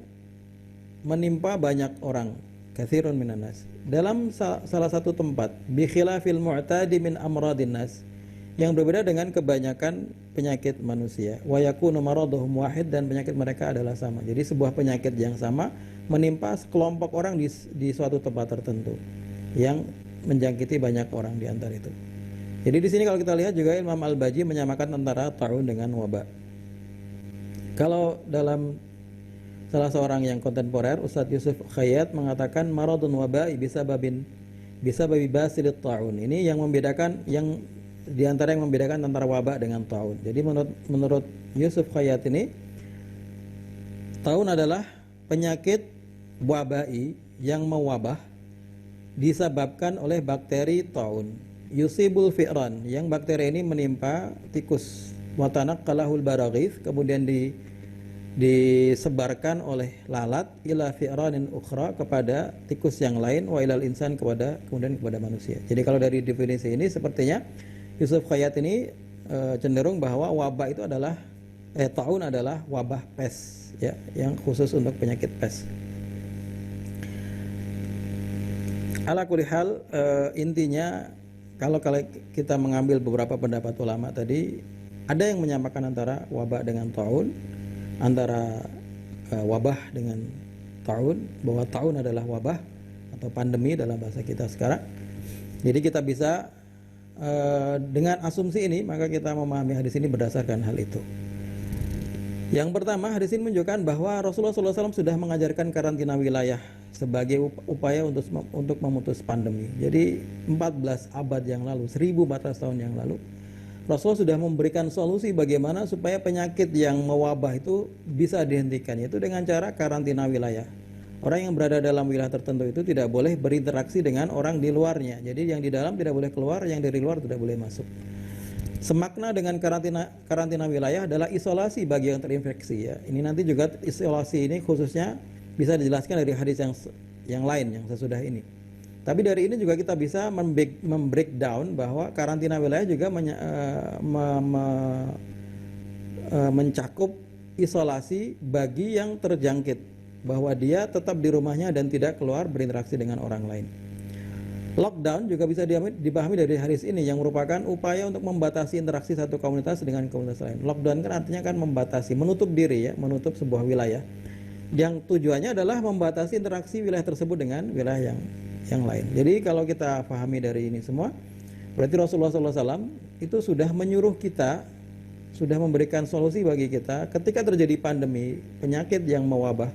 menimpa banyak orang, katsirun minan nas, dalam salah satu tempat, bi khilafil mu'tadi min amradin nas, yang berbeda dengan kebanyakan penyakit manusia. Wa yakunu maraduhum wahid, dan penyakit mereka adalah sama. Jadi sebuah penyakit yang sama menimpa sekelompok orang di suatu tempat tertentu yang menjangkiti banyak orang di antara itu. Jadi di sini kalau kita lihat juga Imam Al-Baji menyamakan antara ta'un dengan wabah. Kalau dalam salah seorang yang kontemporer, Ustadz Yusuf Khayyat mengatakan maradun wabai bisa babi basilit ta'un. Ini yang membedakan, yang di antara yang membedakan antara wabah dengan ta'un. Jadi menurut Yusuf Khayyat ini, ta'un adalah penyakit wabai yang mewabah disebabkan oleh bakteri ta'un. Yusibul fi'ran, yang bakteri ini menimpa tikus. Watanak kalahul baraghith, kemudian disebarkan oleh lalat ila fi'ranin ukhra, kepada tikus yang lain, wa ilal insan, kemudian kepada manusia. Jadi kalau dari definisi ini sepertinya Yusuf Khayyat ini cenderung bahwa wabah itu adalah ta'un adalah wabah pes ya, yang khusus untuk penyakit pes. Ala kulli hal, intinya kalau kita mengambil beberapa pendapat ulama tadi, ada yang menyamakan antara wabah dengan taun, antara wabah dengan taun, bahwa taun adalah wabah atau pandemi dalam bahasa kita sekarang. Jadi kita bisa dengan asumsi ini, maka kita memahami hadis ini berdasarkan hal itu. Yang pertama, hadis ini menunjukkan bahwa Rasulullah SAW sudah mengajarkan karantina wilayah sebagai upaya untuk memutus pandemi. Jadi 14 abad yang lalu, 1400 tahun yang lalu, Rasul sudah memberikan solusi bagaimana supaya penyakit yang mewabah itu bisa dihentikan, yaitu dengan cara karantina wilayah. Orang yang berada dalam wilayah tertentu itu tidak boleh berinteraksi dengan orang di luarnya. Jadi yang di dalam tidak boleh keluar, yang dari luar tidak boleh masuk. Semakna dengan karantina wilayah adalah isolasi bagi yang terinfeksi ya. Ini nanti juga isolasi ini khususnya bisa dijelaskan dari hadis yang lain yang sesudah ini. Tapi dari ini juga kita bisa membreakdown bahwa karantina wilayah juga mencakup isolasi bagi yang terjangkit, bahwa dia tetap di rumahnya dan tidak keluar berinteraksi dengan orang lain. Lockdown juga bisa dipahami dari hadis ini yang merupakan upaya untuk membatasi interaksi satu komunitas dengan komunitas lain. Lockdown kan artinya kan membatasi, menutup diri ya, menutup sebuah wilayah. Yang tujuannya adalah membatasi interaksi wilayah tersebut dengan wilayah yang lain. Jadi kalau kita pahami dari ini semua, berarti Rasulullah SAW itu sudah menyuruh kita, sudah memberikan solusi bagi kita ketika terjadi pandemi, penyakit yang mewabah,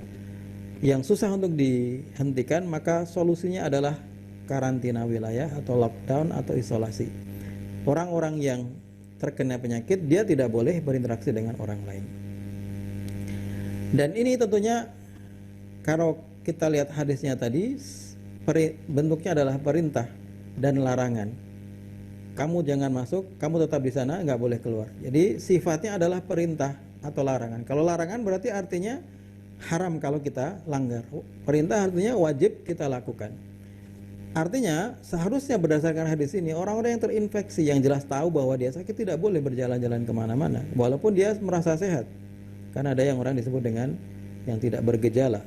yang susah untuk dihentikan, maka solusinya adalah karantina wilayah atau lockdown atau isolasi. Orang-orang yang terkena penyakit dia tidak boleh berinteraksi dengan orang lain. Dan ini tentunya kalau kita lihat hadisnya tadi, bentuknya adalah perintah dan larangan. Kamu jangan masuk, kamu tetap di sana, nggak boleh keluar. Jadi sifatnya adalah perintah atau larangan. Kalau larangan berarti artinya haram kalau kita langgar. Perintah artinya wajib kita lakukan. Artinya seharusnya berdasarkan hadis ini, orang-orang yang terinfeksi yang jelas tahu bahwa dia sakit tidak boleh berjalan-jalan kemana-mana walaupun dia merasa sehat. Karena ada yang orang disebut dengan yang tidak bergejala.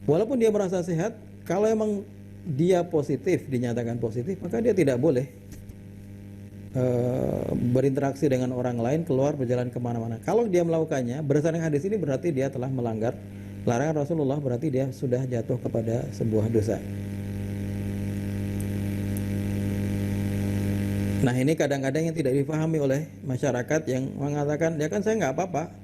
Walaupun dia merasa sehat, kalau emang dia positif, dinyatakan positif, maka dia tidak boleh berinteraksi dengan orang lain, keluar berjalan kemana-mana. Kalau dia melakukannya, berdasarkan hadis ini berarti dia telah melanggar larangan Rasulullah, berarti dia sudah jatuh kepada sebuah dosa. Nah ini kadang-kadang yang tidak dipahami oleh masyarakat yang mengatakan, ya kan saya nggak apa-apa,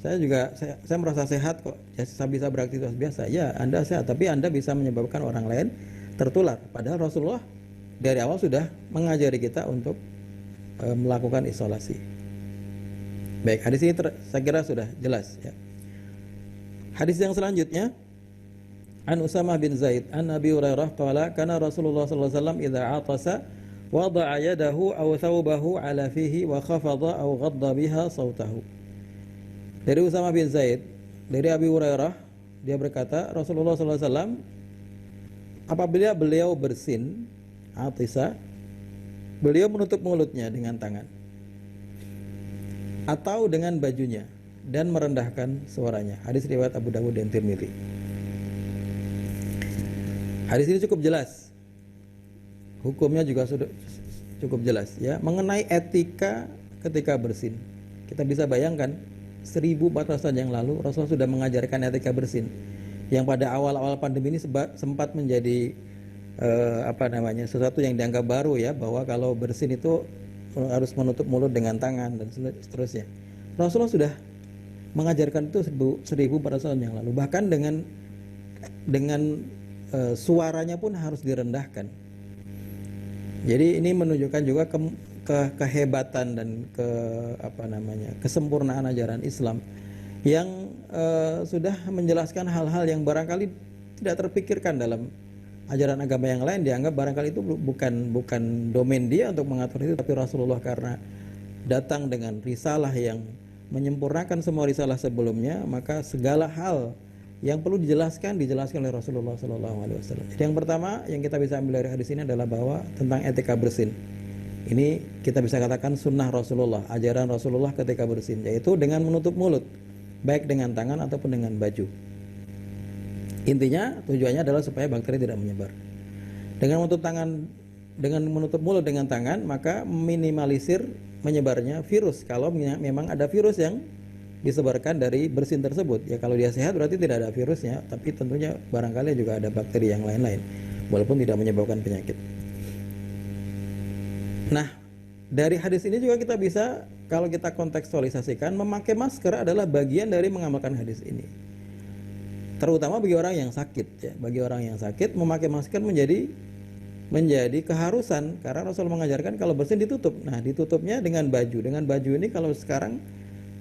saya merasa sehat kok, ya saya bisa beraktivitas biasa. Ya Anda sehat, tapi Anda bisa menyebabkan orang lain tertular. Padahal Rasulullah dari awal sudah mengajari kita untuk melakukan isolasi. Baik, hadis ini saya kira sudah jelas ya. Hadis yang selanjutnya, An Usamah bin Zaid an Abi Hurairah qala kana Rasulullah sallallahu alaihi wasallam idza atasa wada'a yadahu aw thawbahu ala fihi wa khafadha aw ghadda biha sautahu. Dari Usamah bin Zaid, dari Abi Hurairah, dia berkata Rasulullah sallallahu alaihi wasallam apabila beliau bersin, atisa, beliau menutup mulutnya dengan tangan atau dengan bajunya dan merendahkan suaranya. Hadis riwayat Abu Dawud dan Tirmidzi. Hadis ini cukup jelas. Hukumnya juga sudah cukup jelas ya, mengenai etika ketika bersin. Kita bisa bayangkan 1400 tahun yang lalu Rasulullah sudah mengajarkan etika bersin yang pada awal-awal pandemi ini sempat menjadi sesuatu yang dianggap baru ya, bahwa kalau bersin itu harus menutup mulut dengan tangan dan seterusnya. Rasulullah sudah mengajarkan itu 1400 tahun yang lalu, bahkan dengan suaranya pun harus direndahkan. Jadi ini menunjukkan juga kehebatan dan kesempurnaan ajaran Islam yang sudah menjelaskan hal-hal yang barangkali tidak terpikirkan dalam ajaran agama yang lain. Dianggap barangkali itu bukan domain dia untuk mengatur itu, tapi Rasulullah karena datang dengan risalah yang menyempurnakan semua risalah sebelumnya, maka segala hal yang perlu dijelaskan oleh Rasulullah SAW. Jadi yang pertama yang kita bisa ambil dari hadis ini adalah bahwa tentang etika bersin. Ini kita bisa katakan sunnah Rasulullah, ajaran Rasulullah ketika bersin, yaitu dengan menutup mulut, baik dengan tangan ataupun dengan baju. Intinya tujuannya adalah supaya bakteri tidak menyebar. Dengan menutup mulut dengan tangan, maka minimalisir menyebarnya virus. Kalau memang ada virus yang disebarkan dari bersin tersebut, ya kalau dia sehat berarti tidak ada virusnya, tapi tentunya barangkali juga ada bakteri yang lain-lain, walaupun tidak menyebabkan penyakit. Nah, dari hadis ini juga kita bisa, kalau kita kontekstualisasikan, memakai masker adalah bagian dari mengamalkan hadis ini. Terutama bagi orang yang sakit, ya. Bagi orang yang sakit, memakai masker menjadi keharusan, karena Rasul mengajarkan kalau bersin ditutup. Nah, ditutupnya dengan baju. Dengan baju ini kalau sekarang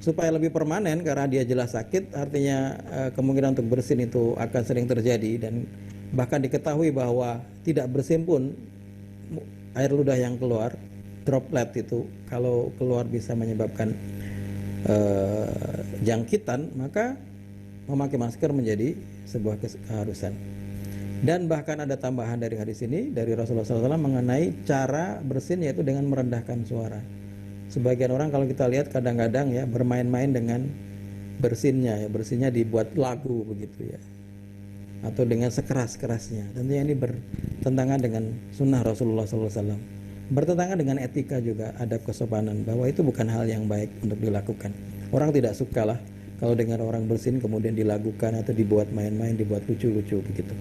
supaya lebih permanen, karena dia jelas sakit, artinya kemungkinan untuk bersin itu akan sering terjadi, dan bahkan diketahui bahwa tidak bersin pun air ludah yang keluar, droplet itu kalau keluar bisa menyebabkan jangkitan, maka memakai masker menjadi sebuah keharusan. Dan bahkan ada tambahan dari hadis ini dari Rasulullah SAW mengenai cara bersin, yaitu dengan merendahkan suara. Sebagian orang kalau kita lihat kadang-kadang ya bermain-main dengan bersinnya, ya bersinnya dibuat lagu begitu ya, atau dengan sekeras-kerasnya. Tentunya ini bertentangan dengan sunnah Rasulullah SAW, bertentangan dengan etika juga, adab kesopanan, bahwa itu bukan hal yang baik untuk dilakukan. Orang tidak suka lah kalau dengar orang bersin kemudian dilakukan atau dibuat main-main, dibuat lucu-lucu begitu.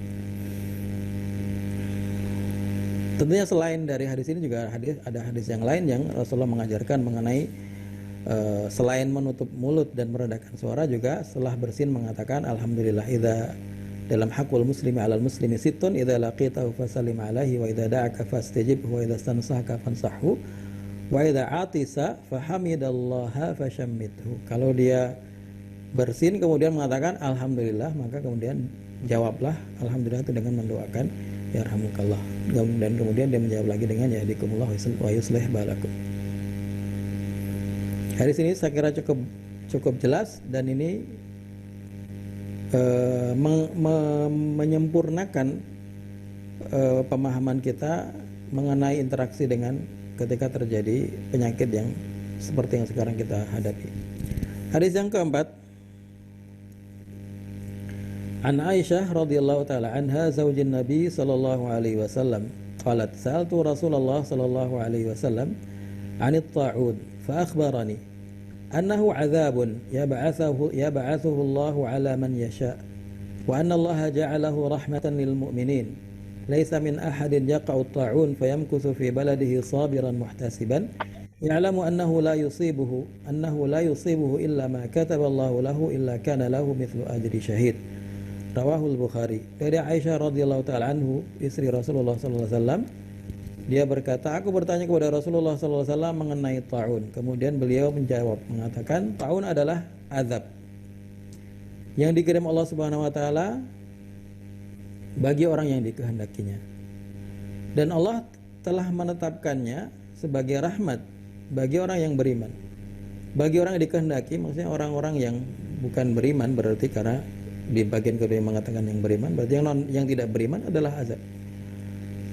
Tentunya selain dari hadis ini juga ada hadis yang lain yang Rasulullah mengajarkan mengenai selain menutup mulut dan merendahkan suara, juga setelah bersin mengatakan alhamdulillah idza dalam hakul muslimi alal muslimi sittun idza laqitahu fasallim alaihi wa idza da'aka fastajib wa idza stansahaka fansahhu wa idza atisa fahamidallaha fashammithu. Kalau dia bersin kemudian mengatakan alhamdulillah, maka kemudian jawablah alhamdulillah itu dengan mendoakan yarhamukallah, dan kemudian dia menjawab lagi dengan yahdikumullah wa yuslih balakum. Hadis ini saya kira cukup jelas, dan ini menyempurnakan pemahaman kita mengenai interaksi dengan ketika terjadi penyakit yang seperti yang sekarang kita hadapi. Hadis yang keempat, An Aisyah radhiyallahu taala anha zaujin Nabi sallallahu alaihi wasallam qalat sa'altu Rasulullah sallallahu alaihi wasallam 'anit ta'ud fa akhbarani annahu 'adzabun yab'athuhu Allah 'ala man yasha wa anna Allah ja'alahu rahmatan lil mu'minin laysa min ahadin yaqa'u at-ta'un fayamkuthu fi baladihi sabiran muhtasiban ya'lamu annahu la yusibuhu illa ma kataba Allah lahu illa kana lahu mithlu ajri syahid. Rawahul Bukhari. Dari Aisyah radhiyallahu taala anhu, istri Rasulullah sallallahu alaihi wasallam, dia berkata, aku bertanya kepada Rasulullah sallallahu alaihi wasallam mengenai taun. Kemudian beliau menjawab mengatakan, taun adalah azab yang dikirim Allah Subhanahu wa taala bagi orang yang dikehendakinya. Dan Allah telah menetapkannya sebagai rahmat bagi orang yang beriman. Bagi orang yang dikehendaki, maksudnya orang-orang yang bukan beriman, berarti karena di bagian kedua yang mengatakan yang beriman, berarti yang tidak beriman adalah azab.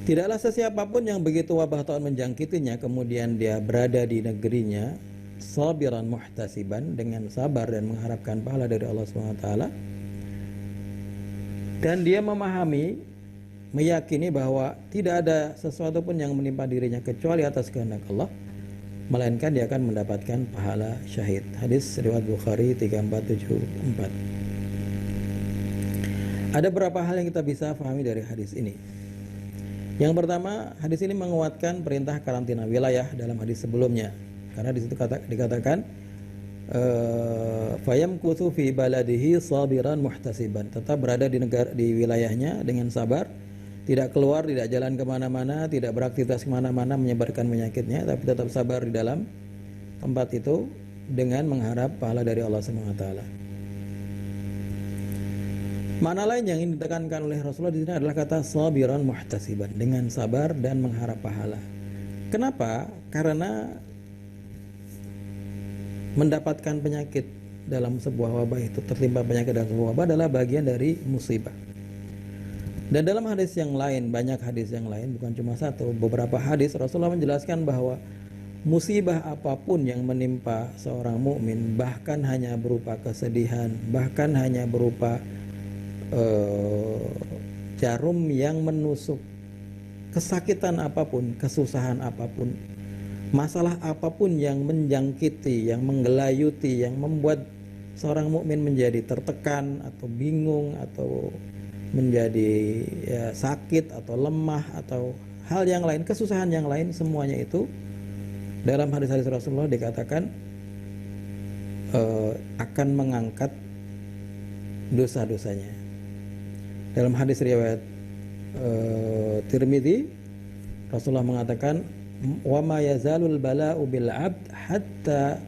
Tidaklah sesiapapun yang begitu wabah taun menjangkitinya kemudian dia berada di negerinya sabiran muhtasiban, dengan sabar dan mengharapkan pahala dari Allah SWT, dan dia memahami, meyakini bahwa tidak ada sesuatu pun yang menimpa dirinya kecuali atas kehendak Allah, melainkan dia akan mendapatkan pahala syahid. Hadis riwayat Bukhari 3474. Ada beberapa hal yang kita bisa pahami dari hadis ini. Yang pertama, hadis ini menguatkan perintah karantina wilayah dalam hadis sebelumnya, karena di situ dikatakan fayamkuthu fi baladihi sabiran muhtasiban, tetap berada di wilayahnya dengan sabar, tidak keluar, tidak jalan kemana-mana, tidak beraktivitas kemana-mana menyebarkan penyakitnya, tapi tetap sabar di dalam tempat itu dengan mengharap pahala dari Allah SWT. Makna lain yang ingin ditekankan oleh Rasulullah di sini adalah kata sabiran muhtasiban, dengan sabar dan mengharap pahala. Kenapa? Karena mendapatkan penyakit dalam sebuah wabah, itu tertimpa penyakit dalam sebuah wabah, adalah bagian dari musibah. Dan dalam hadis yang lain, banyak hadis yang lain, bukan cuma satu, beberapa hadis Rasulullah menjelaskan bahwa musibah apapun yang menimpa seorang mukmin, bahkan hanya berupa kesedihan, bahkan hanya berupa jarum yang menusuk kesakitan apapun, kesusahan apapun, masalah apapun yang menjangkiti, yang menggelayuti, yang membuat seorang mukmin menjadi tertekan atau bingung atau menjadi sakit atau lemah atau hal yang lain, kesusahan yang lain, semuanya itu dalam hadis-hadis Rasulullah dikatakan akan mengangkat dosa-dosanya. Dalam hadis riwayat Tirmidzi, Rasulullah mengatakan, wa ma yazalul bala'u bil 'abd hatta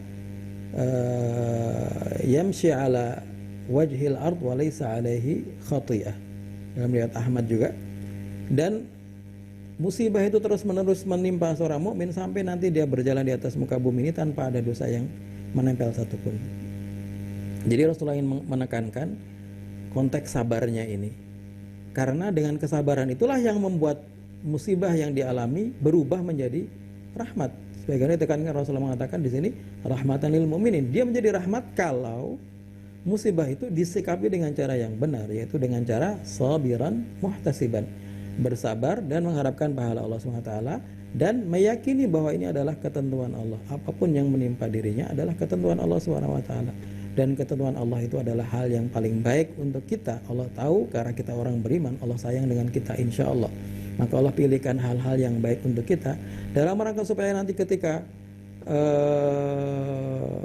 yamshi ala wajhil ard wa laysa alaihi khati'ah. Dalam riwayat Ahmad juga. Dan musibah itu terus-menerus menimpa seorang mukmin sampai nanti dia berjalan di atas muka bumi ini tanpa ada dosa yang menempel satupun. Jadi Rasulullah ingin menekankan konteks sabarnya ini. Karena dengan kesabaran itulah yang membuat musibah yang dialami berubah menjadi rahmat. Sebagaimana ditekankan Rasulullah mengatakan di sini, rahmatan lil mu'minin. Dia menjadi rahmat kalau musibah itu disikapi dengan cara yang benar, yaitu dengan cara sabiran muhtasiban, bersabar dan mengharapkan pahala Allah SWT, dan meyakini bahwa ini adalah ketentuan Allah. Apapun yang menimpa dirinya adalah ketentuan Allah SWT, dan ketentuan Allah itu adalah hal yang paling baik untuk kita. Allah tahu karena kita orang beriman, Allah sayang dengan kita insya Allah. Maka Allah pilihkan hal-hal yang baik untuk kita dalam rangka supaya nanti ketika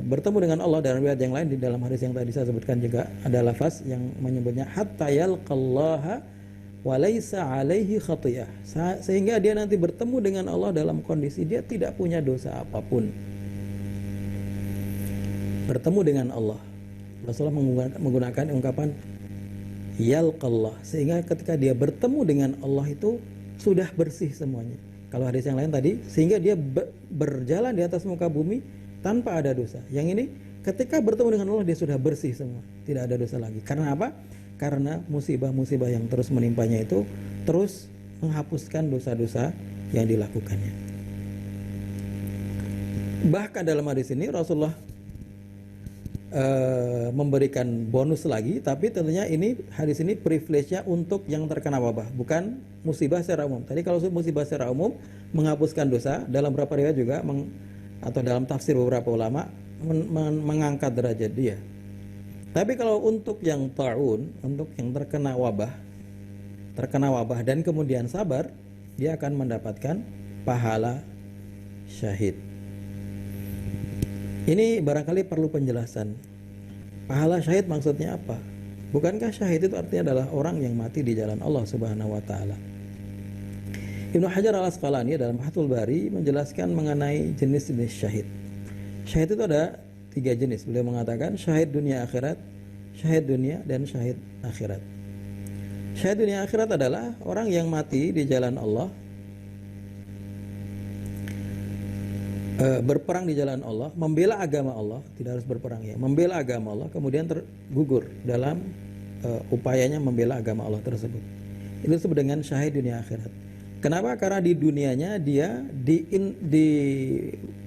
bertemu dengan Allah. Dalam riwayat yang lain, di dalam hadis yang tadi saya sebutkan juga ada lafaz yang menyebutnya hatta yalqallaha wa laisa alaihi khatiyah, sehingga dia nanti bertemu dengan Allah dalam kondisi dia tidak punya dosa apapun. Bertemu dengan Allah, Rasulullah menggunakan ungkapan yalqallah, sehingga ketika dia bertemu dengan Allah itu sudah bersih semuanya. Kalau hadis yang lain tadi, sehingga dia berjalan di atas muka bumi tanpa ada dosa. Yang ini ketika bertemu dengan Allah dia sudah bersih semua, tidak ada dosa lagi. Karena apa? Karena musibah-musibah yang terus menimpanya itu terus menghapuskan dosa-dosa yang dilakukannya. Bahkan dalam hadis ini Rasulullah memberikan bonus lagi, tapi tentunya ini hadis ini privilege-nya untuk yang terkena wabah, bukan musibah secara umum. Tadi kalau musibah secara umum menghapuskan dosa, dalam beberapa riwayat juga atau dalam tafsir beberapa ulama mengangkat derajat dia. Tapi kalau untuk yang ta'un, untuk yang terkena wabah dan kemudian sabar, dia akan mendapatkan pahala syahid. Ini barangkali perlu penjelasan. Pahala syahid maksudnya apa? Bukankah syahid itu artinya adalah orang yang mati di jalan Allah Subhanahu wa taala? Ibnu Hajar Al-Asqalani dalam Fathul Bari menjelaskan mengenai jenis-jenis syahid. Syahid itu ada 3 jenis. Beliau mengatakan syahid dunia akhirat, syahid dunia, dan syahid akhirat. Syahid dunia akhirat adalah orang yang mati di jalan Allah, berperang di jalan Allah, membela agama Allah, tidak harus berperang ya, membela agama Allah, kemudian tergugur dalam upayanya membela agama Allah tersebut. Itu disebut dengan syahid dunia akhirat. Kenapa? Karena di dunianya dia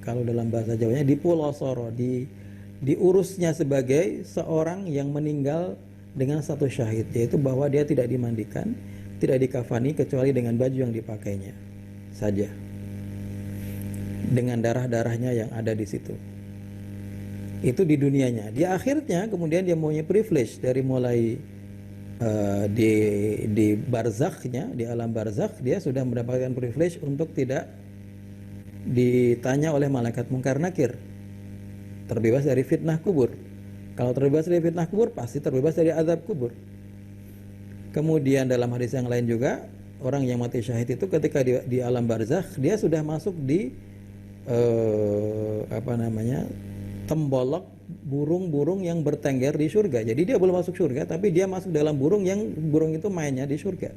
kalau dalam bahasa Jawanya dipulosoro, diurusnya sebagai seorang yang meninggal dengan satu syahid, yaitu bahwa dia tidak dimandikan, tidak dikafani kecuali dengan baju yang dipakainya saja, dengan darah-darahnya yang ada di situ. Itu di dunianya. Di akhirnya kemudian dia punya privilege dari mulai di barzakhnya, di alam barzakh dia sudah mendapatkan privilege untuk tidak ditanya oleh malaikat mungkar nakir, terbebas dari fitnah kubur. Kalau terbebas dari fitnah kubur pasti terbebas dari azab kubur. Kemudian dalam hadis yang lain juga, orang yang mati syahid itu ketika di alam barzakh dia sudah masuk di tembolok burung-burung yang bertengger di surga. Jadi dia belum masuk surga, tapi dia masuk dalam burung yang burung itu mainnya di surga.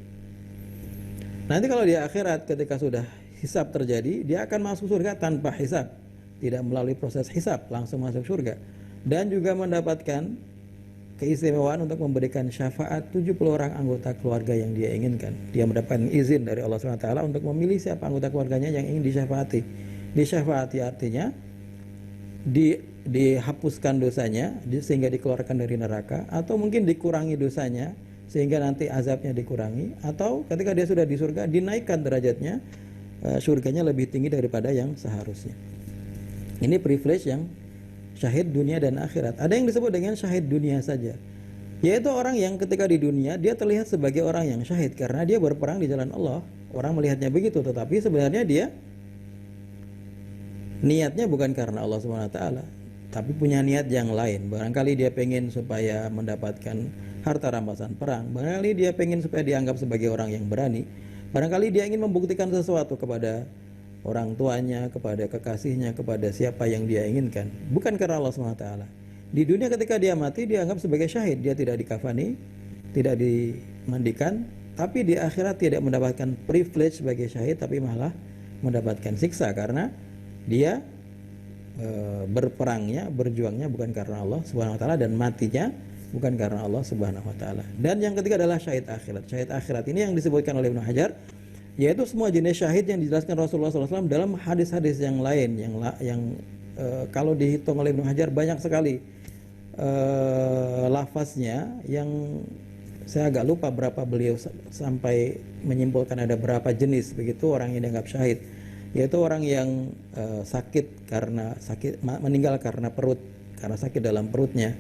Nanti kalau di akhirat ketika sudah hisab terjadi, dia akan masuk surga tanpa hisab, tidak melalui proses hisab, langsung masuk surga, dan juga mendapatkan keistimewaan untuk memberikan syafaat 70 orang anggota keluarga yang dia inginkan. Dia mendapatkan izin dari Allah SWT untuk memilih siapa anggota keluarganya yang ingin disyafaati. Disyafaati artinya dihapuskan dosanya sehingga dikeluarkan dari neraka, atau mungkin dikurangi dosanya sehingga nanti azabnya dikurangi, atau ketika dia sudah di surga dinaikkan derajatnya, surganya lebih tinggi daripada yang seharusnya. Ini privilege yang syahid dunia dan akhirat. Ada yang disebut dengan syahid dunia saja, yaitu orang yang ketika di dunia dia terlihat sebagai orang yang syahid karena dia berperang di jalan Allah. Orang melihatnya begitu, tetapi sebenarnya dia niatnya bukan karena Allah SWT, tapi punya niat yang lain. Barangkali dia pengen supaya mendapatkan harta rampasan perang, barangkali dia pengen supaya dianggap sebagai orang yang berani, barangkali dia ingin membuktikan sesuatu kepada orang tuanya, kepada kekasihnya, kepada siapa yang dia inginkan, bukan karena Allah SWT. Di dunia ketika dia mati dianggap sebagai syahid, dia tidak dikafani, tidak dimandikan, tapi di akhirat tidak mendapatkan privilege sebagai syahid, tapi malah mendapatkan siksa karena dia berperangnya, berjuangnya bukan karena Allah Subhanahu wa taala, dan matinya bukan karena Allah Subhanahu wa taala. Dan yang ketiga adalah syahid akhirat. Syahid akhirat ini yang disebutkan oleh Ibnu Hajar, yaitu semua jenis syahid yang dijelaskan Rasulullah SAW dalam hadis-hadis yang lain yang kalau dihitung oleh Ibnu Hajar banyak sekali lafaznya, yang saya agak lupa berapa beliau sampai menyimpulkan ada berapa jenis begitu orang yang dianggap syahid, yaitu orang yang meninggal karena perut, karena sakit dalam perutnya,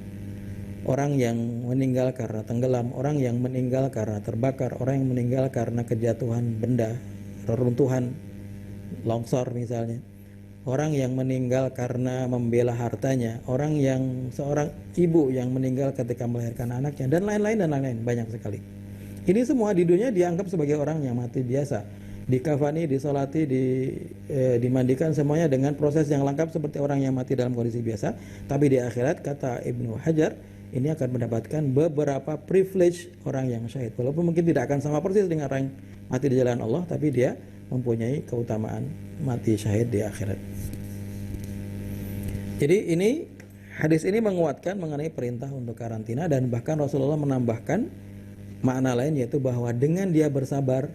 orang yang meninggal karena tenggelam, orang yang meninggal karena terbakar, orang yang meninggal karena kejatuhan benda, reruntuhan, longsor misalnya, orang yang meninggal karena membela hartanya, seorang ibu yang meninggal ketika melahirkan anaknya, dan lain-lain, banyak sekali. Ini semua di dunia dianggap sebagai orang yang mati biasa, dikafani, disolati, dimandikan, semuanya dengan proses yang lengkap seperti orang yang mati dalam kondisi biasa. Tapi di akhirat, kata Ibnu Hajar, ini akan mendapatkan beberapa privilege orang yang syahid, walaupun mungkin tidak akan sama persis dengan orang yang mati di jalan Allah, tapi dia mempunyai keutamaan mati syahid di akhirat. Jadi hadis ini menguatkan mengenai perintah untuk karantina, dan bahkan Rasulullah menambahkan makna lain, yaitu bahwa dengan dia bersabar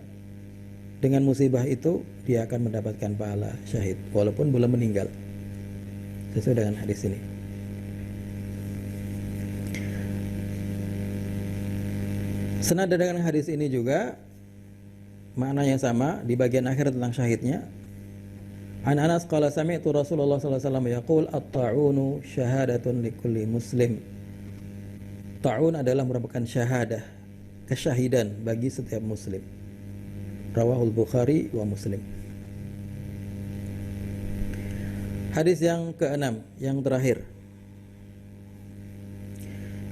dengan musibah itu, dia akan mendapatkan pahala syahid walaupun belum meninggal, sesuai dengan hadis ini. Senada dengan hadis ini juga makna yang sama di bagian akhir tentang syahidnya. An Anas qala sami'tu Rasulullah sallallahu alaihi wasallam yaqul at-ta'unu syahadatun likulli muslim. Ta'un adalah merupakan syahadah, kesyahidan bagi setiap muslim. Rawahul Bukhari wa Muslim. Hadis yang keenam, yang terakhir.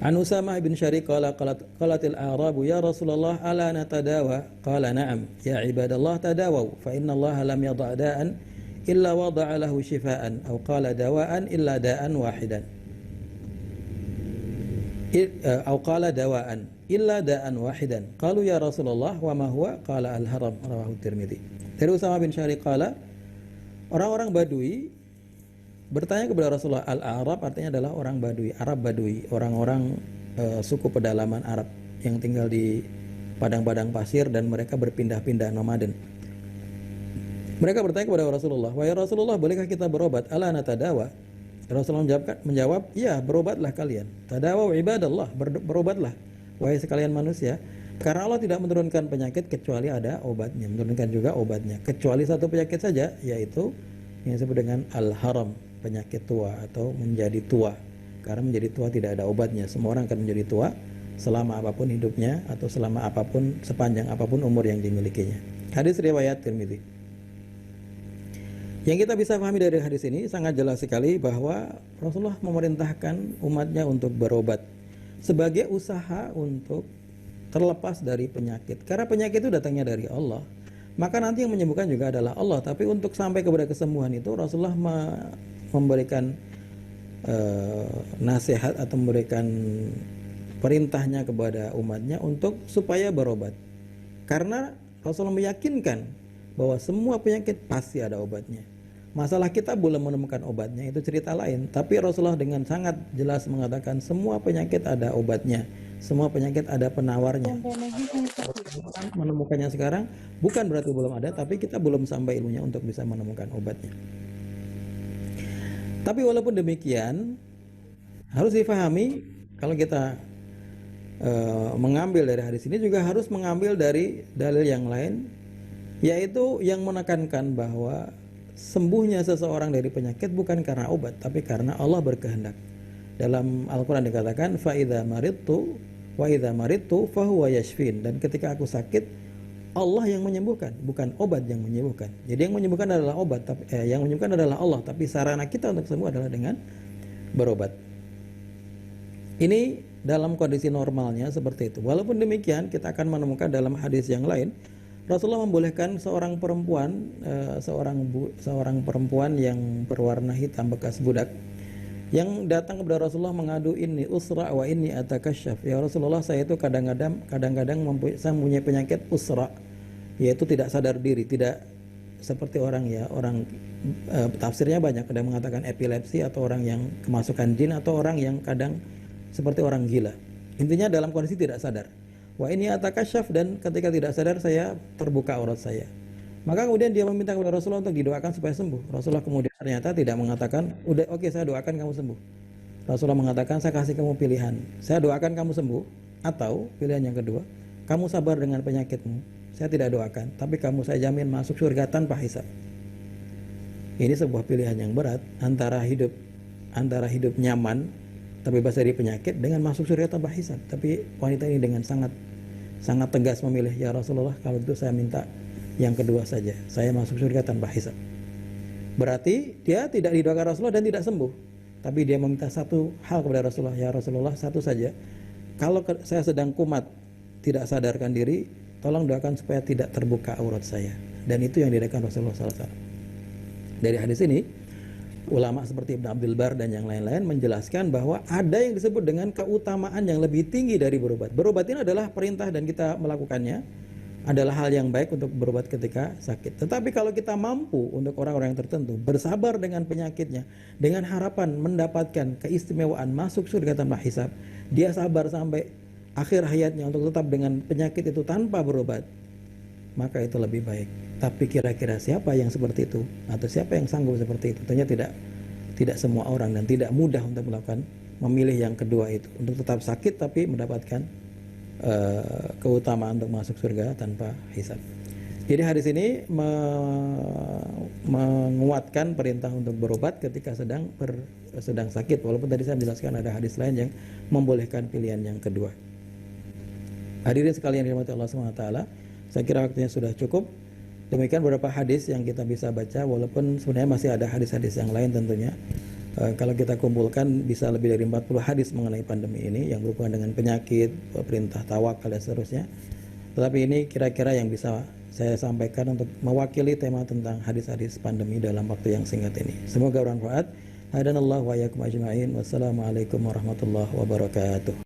An Usamah bin Syariq qalatil a'rabu ya Rasulullah ala natadawa qala na'am ya ibadallah tadawaw fa inna Allah lam yadha' da'an illa wada'a lahu shifaan aw qala dawa'an illa da'an wahidan aw qala dawa'an illa da'an wahidan qalu ya Rasulullah wa ma huwa qala al-haram rawahu Tirmidzi. Dari Usamah bin Syariq qala, orang-orang Badui bertanya kepada Rasulullah. Al-A'rab artinya adalah orang Badui, Arab Badui, orang-orang suku pedalaman Arab yang tinggal di padang-padang pasir dan mereka berpindah-pindah nomaden. Mereka bertanya kepada Rasulullah, wahai Rasulullah, bolehkah kita berobat? Ala natadawa? Rasulullah menjawab, ya, berobatlah kalian. Tadawa ibadallah, berobatlah wahai sekalian manusia, karena Allah tidak menurunkan penyakit kecuali ada obatnya, menurunkan juga obatnya, kecuali satu penyakit saja, yaitu yang disebut dengan al-haram, penyakit tua atau menjadi tua. Karena menjadi tua tidak ada obatnya. Semua orang akan menjadi tua selama apapun hidupnya, atau selama apapun, sepanjang apapun umur yang dimilikinya. Hadis riwayat Tirmidzi. Yang kita bisa pahami dari hadis ini sangat jelas sekali bahwa Rasulullah memerintahkan umatnya untuk berobat sebagai usaha untuk terlepas dari penyakit. Karena penyakit itu datangnya dari Allah, maka nanti yang menyembuhkan juga adalah Allah. Tapi untuk sampai kepada kesembuhan itu, Rasulullah memberikan nasihat atau memberikan perintahnya kepada umatnya untuk supaya berobat. Karena Rasulullah meyakinkan bahwa semua penyakit pasti ada obatnya. Masalah kita belum menemukan obatnya, itu cerita lain. Tapi Rasulullah dengan sangat jelas mengatakan semua penyakit ada obatnya, semua penyakit ada penawarnya. Menemukannya sekarang bukan berarti belum ada, tapi kita belum sampai ilmunya untuk bisa menemukan obatnya. Tapi walaupun demikian, harus difahami, kalau kita mengambil dari hadis ini juga harus mengambil dari dalil yang lain, yaitu yang menekankan bahwa sembuhnya seseorang dari penyakit bukan karena obat, tapi karena Allah berkehendak. Dalam Al-Quran dikatakan, فَإِذَا مَرِضْتُ وَإِذَا مَرِضْتُ فَهُوَ يَشْفِينَ. Dan ketika aku sakit, Allah yang menyembuhkan, bukan obat yang menyembuhkan. Jadi yang menyembuhkan adalah obat, tapi yang menyembuhkan adalah Allah. Tapi sarana kita untuk sembuh adalah dengan berobat. Ini dalam kondisi normalnya seperti itu. Walaupun demikian, kita akan menemukan dalam hadis yang lain, Rasulullah membolehkan seorang perempuan, seorang perempuan yang berwarna hitam bekas budak, yang datang kepada Rasulullah mengadu, ini usra wa ini atakasyaf. Ya Rasulullah, saya itu kadang-kadang saya mempunyai penyakit usra, yaitu tidak sadar diri, tidak seperti orang tafsirnya banyak, ada yang mengatakan epilepsi, atau orang yang kemasukan jin, atau orang yang kadang seperti orang gila. Intinya dalam kondisi tidak sadar. Wa ini atakasyaf, dan ketika tidak sadar saya terbuka aurat saya. Maka kemudian dia meminta kepada Rasulullah untuk didoakan supaya sembuh. Rasulullah kemudian ternyata tidak mengatakan, udah oke, saya doakan kamu sembuh. Rasulullah mengatakan, saya kasih kamu pilihan, saya doakan kamu sembuh, atau pilihan yang kedua, kamu sabar dengan penyakitmu, saya tidak doakan, tapi kamu saya jamin masuk surga tanpa hisab. Ini sebuah pilihan yang berat, antara hidup nyaman terbebas dari penyakit dengan masuk surga tanpa hisab. Tapi wanita ini dengan sangat tegas memilih, ya Rasulullah, kalau itu saya minta yang kedua saja, saya masuk surga tanpa hisab. Berarti dia tidak didoakan Rasulullah dan tidak sembuh, tapi dia meminta satu hal kepada Rasulullah, ya Rasulullah, satu saja, kalau saya sedang kumat tidak sadarkan diri, tolong doakan supaya tidak terbuka aurat saya. Dan itu yang didoakan Rasulullah SAW. Dari hadis ini, ulama seperti Ibn Abdul Bar dan yang lain-lain menjelaskan bahwa ada yang disebut dengan keutamaan yang lebih tinggi dari berobat. Berobat ini adalah perintah dan kita melakukannya, adalah hal yang baik untuk berobat ketika sakit. Tetapi kalau kita mampu untuk orang-orang yang tertentu bersabar dengan penyakitnya, dengan harapan mendapatkan keistimewaan masuk surga tanpa hisab, dia sabar sampai akhir hayatnya untuk tetap dengan penyakit itu tanpa berobat, maka itu lebih baik. Tapi kira-kira siapa yang seperti itu, atau siapa yang sanggup seperti itu? Tentunya tidak semua orang, dan tidak mudah untuk melakukan, memilih yang kedua itu, untuk tetap sakit tapi mendapatkan keutamaan untuk masuk surga tanpa hisab. Jadi hadis ini menguatkan perintah untuk berobat ketika sedang sakit, walaupun tadi saya menjelaskan ada hadis lain yang membolehkan pilihan yang kedua. Hadirin sekalian dirahmati Allah SWT, saya kira waktunya sudah cukup. Demikian beberapa hadis yang kita bisa baca, walaupun sebenarnya masih ada hadis-hadis yang lain tentunya. Kalau kita kumpulkan bisa lebih dari 40 hadis mengenai pandemi ini yang berhubungan dengan penyakit, perintah tawakal dan seterusnya. Tetapi ini kira-kira yang bisa saya sampaikan untuk mewakili tema tentang hadis-hadis pandemi dalam waktu yang singkat ini. Semoga bermanfaat. Hadanallahu wa iyyakum ajma'in. Wassalamualaikum warahmatullahi wabarakatuh.